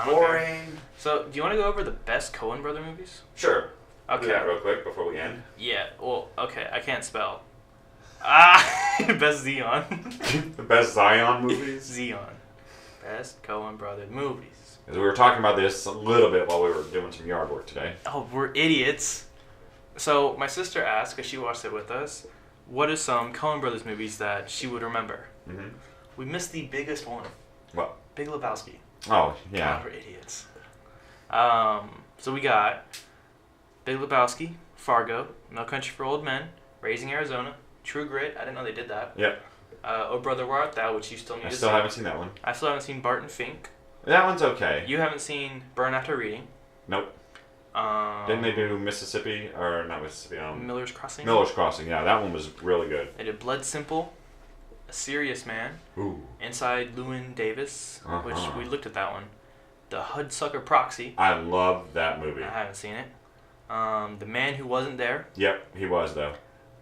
Boring. So, do you want to go over the best Coen Brother movies? Sure. Okay. Do that real quick before we end. Yeah. Well, okay. I can't spell. Best Xeon. The best Zion movies. Xeon. Best Coen Brother movies. As we were talking about this a little bit while we were doing some yard work today. Oh, we're idiots. So, my sister asked, because she watched it with us, what are some Coen Brothers movies that she would remember? Mm-hmm. We missed the biggest one. What? Big Lebowski. Oh, yeah. God, we're idiots. So we got Big Lebowski, Fargo, No Country for Old Men, Raising Arizona, True Grit. I didn't know they did that. Yep. Oh Brother Where Art Thou, which you still need to see. I still haven't seen that one. I still haven't seen Barton Fink. That one's okay. You haven't seen Burn After Reading. Nope. Didn't they do Mississippi, or not Mississippi, Miller's Crossing? Miller's Crossing, yeah, that one was really good. They did Blood Simple, A Serious Man, Ooh. Inside Llewyn Davis, which Uh-huh. we looked at that one. The Hudsucker Proxy. I love that movie. I haven't seen it. The Man Who Wasn't There. Yep, he was, though.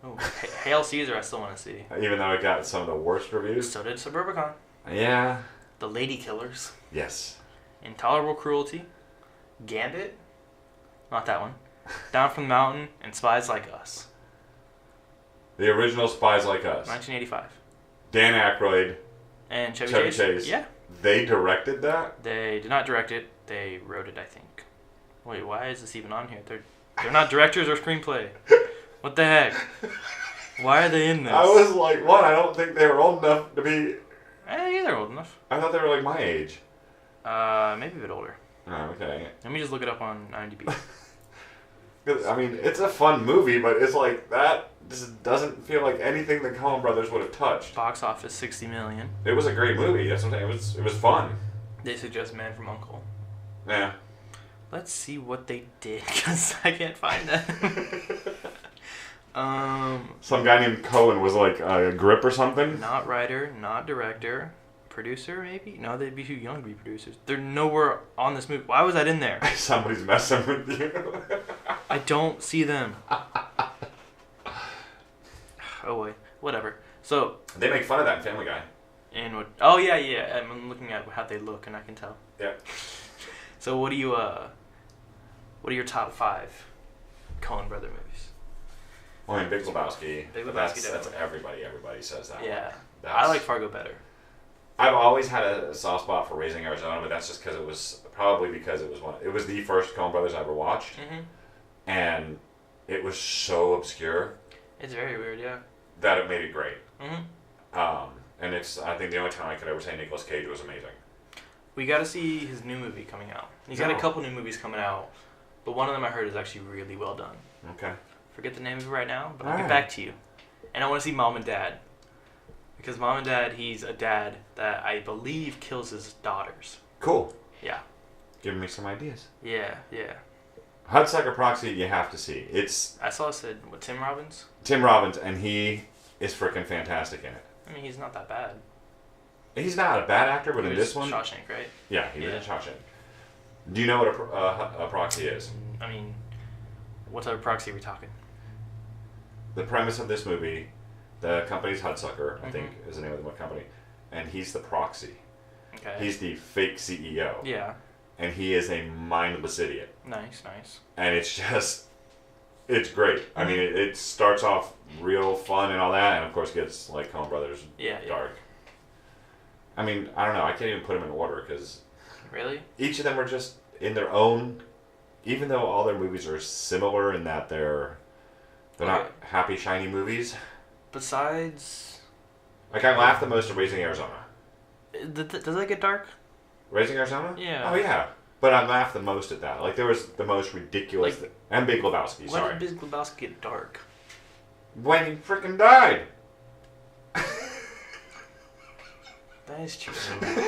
Oh, Hail Caesar, I still want to see. Even though it got some of the worst reviews. So did Suburbicon. Yeah. The Lady Killers. Yes. Intolerable Cruelty. Gambit. Not that one. Down from the Mountain and Spies Like Us. The original Spies Like Us. 1985. Dan Aykroyd. And Chevy Chase. Chase. Yeah. They directed that? They did not direct it. They wrote it, I think. Wait, why is this even on here? They're not directors or screenplay. What the heck? Why are they in this? I was like, what? I don't think they were old enough to be... Yeah, they're old enough. I thought they were like my age. Maybe a bit older. Oh, okay. Let me just look it up on IMDb. I mean, it's a fun movie, but it's like that just doesn't feel like anything the Coen Brothers would have touched. Box office 60 million. It was a great movie. That's what I'm saying. It was fun. They suggest Man from Uncle. Yeah. Let's see what they did, because I can't find that. Some guy named Cohen was like a grip or something. Not writer, not director, producer maybe? No, they'd be too young to be producers. They're nowhere on this movie. Why was that in there? Somebody's messing with you. I I don't see them. Oh wait, whatever. So They make fun of that in Family Guy. and what? Oh yeah. I'm looking at how they look, and I can tell. Yeah. So what are your top 5 Coen Brother movies? Well, I mean, Big Lebowski. Big but Lebowski, that's everybody. Everybody says that. Yeah, One. I like Fargo better. I've always had a soft spot for Raising Arizona, but that's just because it was it was the first Coen Brothers I ever watched, and it was so obscure. It's very weird, yeah. That it made it great. Mhm. And I think the only time I could ever say Nicolas Cage was amazing. We got to see his new movie coming out. He's got a couple new movies coming out, but one of them I heard is actually really well done. Okay. Forget the name of it right now, but I'll All get right. back to you. And I want to see Mom and Dad. Because Mom and Dad, he's a dad that I believe kills his daughters. Cool. Yeah. Giving me some ideas. Yeah. Hudsucker Proxy, you have to see. It's I saw it said, what, Tim Robbins? Tim Robbins, and he is freaking fantastic in it. I mean, he's not that bad. He's not a bad actor, but He in was this one, Shawshank, right? yeah, he was Yeah. in Shawshank. Do you know what a proxy is? I mean, what type of proxy are we talking? The premise of this movie, the company's Hudsucker, I think Mm-hmm. is the name of the company, and he's the proxy. Okay. He's the fake CEO, Yeah. and he is a mindless idiot. Nice. And it's great. I mean, Mm-hmm. it starts off real fun and all that, and of course gets like Coen Brothers Yeah. dark. I mean, I don't know. I can't even put them in order because Really? each of them are just in their own. Even though all their movies are similar in that they're not happy, shiny movies. Besides, Like I laughed the most at Raising Arizona. does that get dark? Raising Arizona? Yeah. Oh yeah. But I laughed the most at that. Like there was the most ridiculous. Like- And Big Lebowski. When Sorry. did Big Lebowski get dark? When he freaking died. That is true. I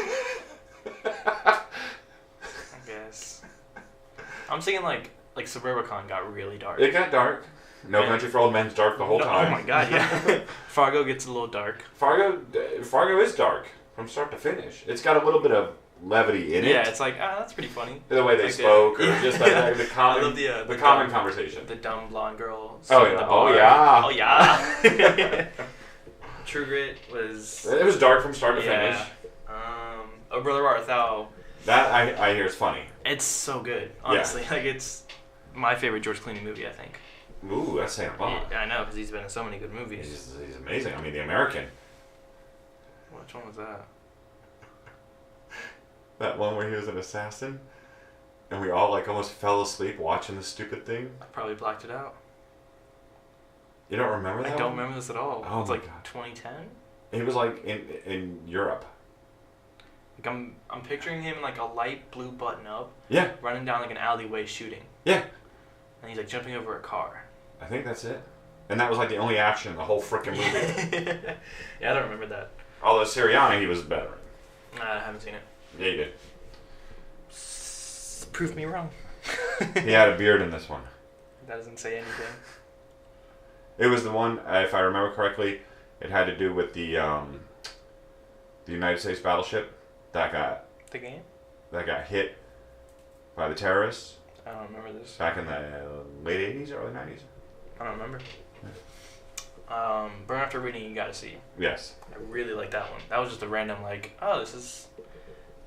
guess. I'm thinking like Suburbicon got really dark. It got dark. No Country for Old Men's dark the whole time. Oh my god, yeah. Fargo gets a little dark. Fargo is dark from start to finish. It's got a little bit of levity in it. Yeah, it's like, that's pretty funny. The way they Like spoke, or yeah. just like the common, I love the common dumb, conversation. The dumb blonde girl. Oh sitting yeah, at the oh bar. yeah. Oh yeah. True Grit was. It was dark from start to Yeah. finish. Oh Brother Art Thou. That I hear is funny. It's so good, honestly. Like it's my favorite George Clooney movie, I think. Ooh, that's saying a lot. Yeah, I know because he's been in so many good movies. He's amazing. I mean, The American. Which one was that? That one where he was an assassin, and we all like almost fell asleep watching the stupid thing. I probably blacked it out. You don't remember that? I don't one? remember this at all. Oh It's my like God. 2010. He was like in Europe. Like I'm picturing him in like a light blue button up, Yeah, running down like an alleyway shooting, yeah. and he's like jumping over a car. I think that's it. And that was like the only action in the whole freaking movie. Yeah, I don't remember that. Although Sirianni, he was better. Nah, I haven't seen it. Yeah, you did. Prove me wrong. He had a beard in this one. That doesn't say anything. It was the one, if I remember correctly, it had to do with the United States battleship that The game? got hit by the terrorists I don't remember this. back in the late 80s, early 90s. I don't remember. Burn After Reading, you gotta see. Yes. I really like that one. That was just a random like, oh, this is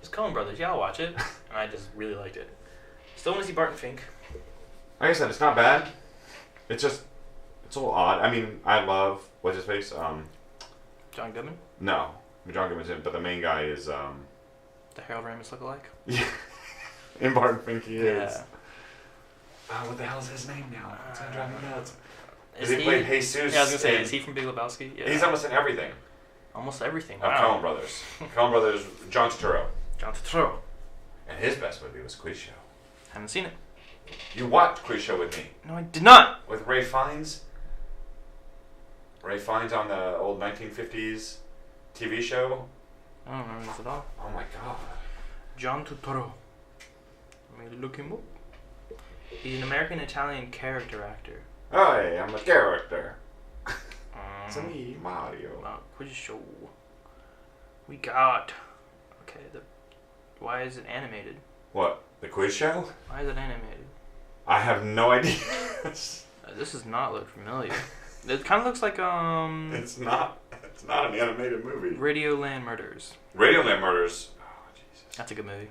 Coen Brothers. Yeah, I'll watch it. And I just really liked it. Still want to see Barton Fink. Like I said, it's not bad. It's just, it's a little odd. I mean, I love, what's his face? John Goodman, No. John Goodman's in it, but the main guy is, the Harold Ramis lookalike. yeah. In Barton Fink he is. Yeah. Oh, what the hell is his name now? It's gonna drive me nuts. Is he played Jesus. Yeah, I was gonna say, in- is he from Big Lebowski? Yeah. He's almost in everything Almost everything. of Wow. Coen Brothers. Coen Brothers, John Turturro. John Turturro. And his best movie was Quiz Show. Haven't seen it. You watched Quiz Show with me. No, I did not. With Ray Fiennes. Ray Fiennes on the old 1950s TV show. I don't remember this at all. Oh my god. John Turturro. Let me look him up. He's an American-Italian character actor. Hi, I'm a character. Um, It's me, Mario. Quiz Show. We got. Okay, why is it animated? What? The Quiz Show? Why is it animated? I have no idea. This does not look familiar. It kind of looks like It's not an animated movie. Radioland Murders. Radioland Murders. Oh, Jesus. That's a good movie.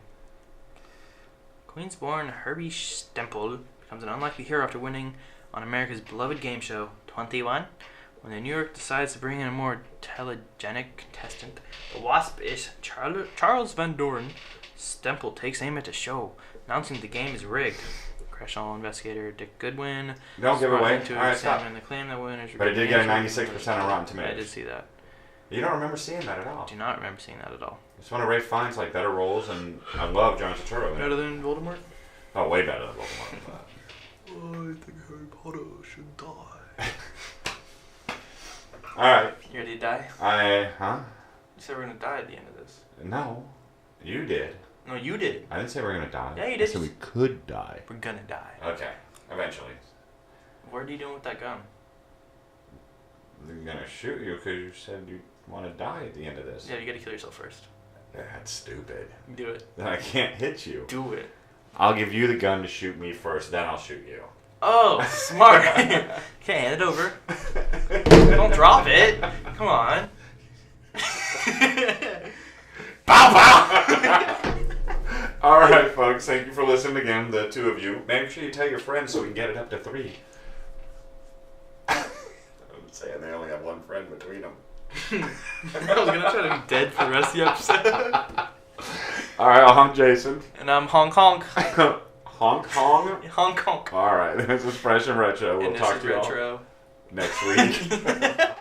Queens-born Herbie Stempel becomes an unlikely hero after winning on America's beloved game show, 21. When the New York decides to bring in a more telegenic contestant, the wasp-ish Charles Van Doren, Stempel takes aim at the show, announcing the game is rigged. Congressional investigator Dick Goodwin Don't give away. to All right, stop. examine the claim that winners. But it did get a 96% on Rotten Tomatoes. I did see that. You don't remember seeing that at all. I do not remember seeing that at all. It's one of Ray Fiennes' like better roles, and I love John Turturro. Better than Voldemort? Oh, way better than Voldemort. I think Harry Potter should die. All right. You ready to die? Huh? You said we're gonna die at the end of this. No, you did. No, you did. I didn't say we're gonna die. Yeah, you I did. said we could die. We're gonna die. Okay, eventually. What are you doing with that gun? They're gonna shoot you because you said you want to die at the end of this. Yeah, you gotta kill yourself first. That's stupid. Do it. Then I can't hit you. Do it. I'll give you the gun to shoot me first, then I'll shoot you. Oh, smart. Okay, hand it over. Don't drop it. Come on. Pow pow! Alright, folks, thank you for listening again, the two of you. Make sure you tell your friends so we can get it up to 3. I'm saying they only have one friend between them. I was gonna try to be dead for the rest of the episode. Alright, I'm Jason. And I'm Hong Kong. Hong Kong? Hong Kong. Alright, this is Fresh and Retro. We'll And this talk is to you all Retro. next week.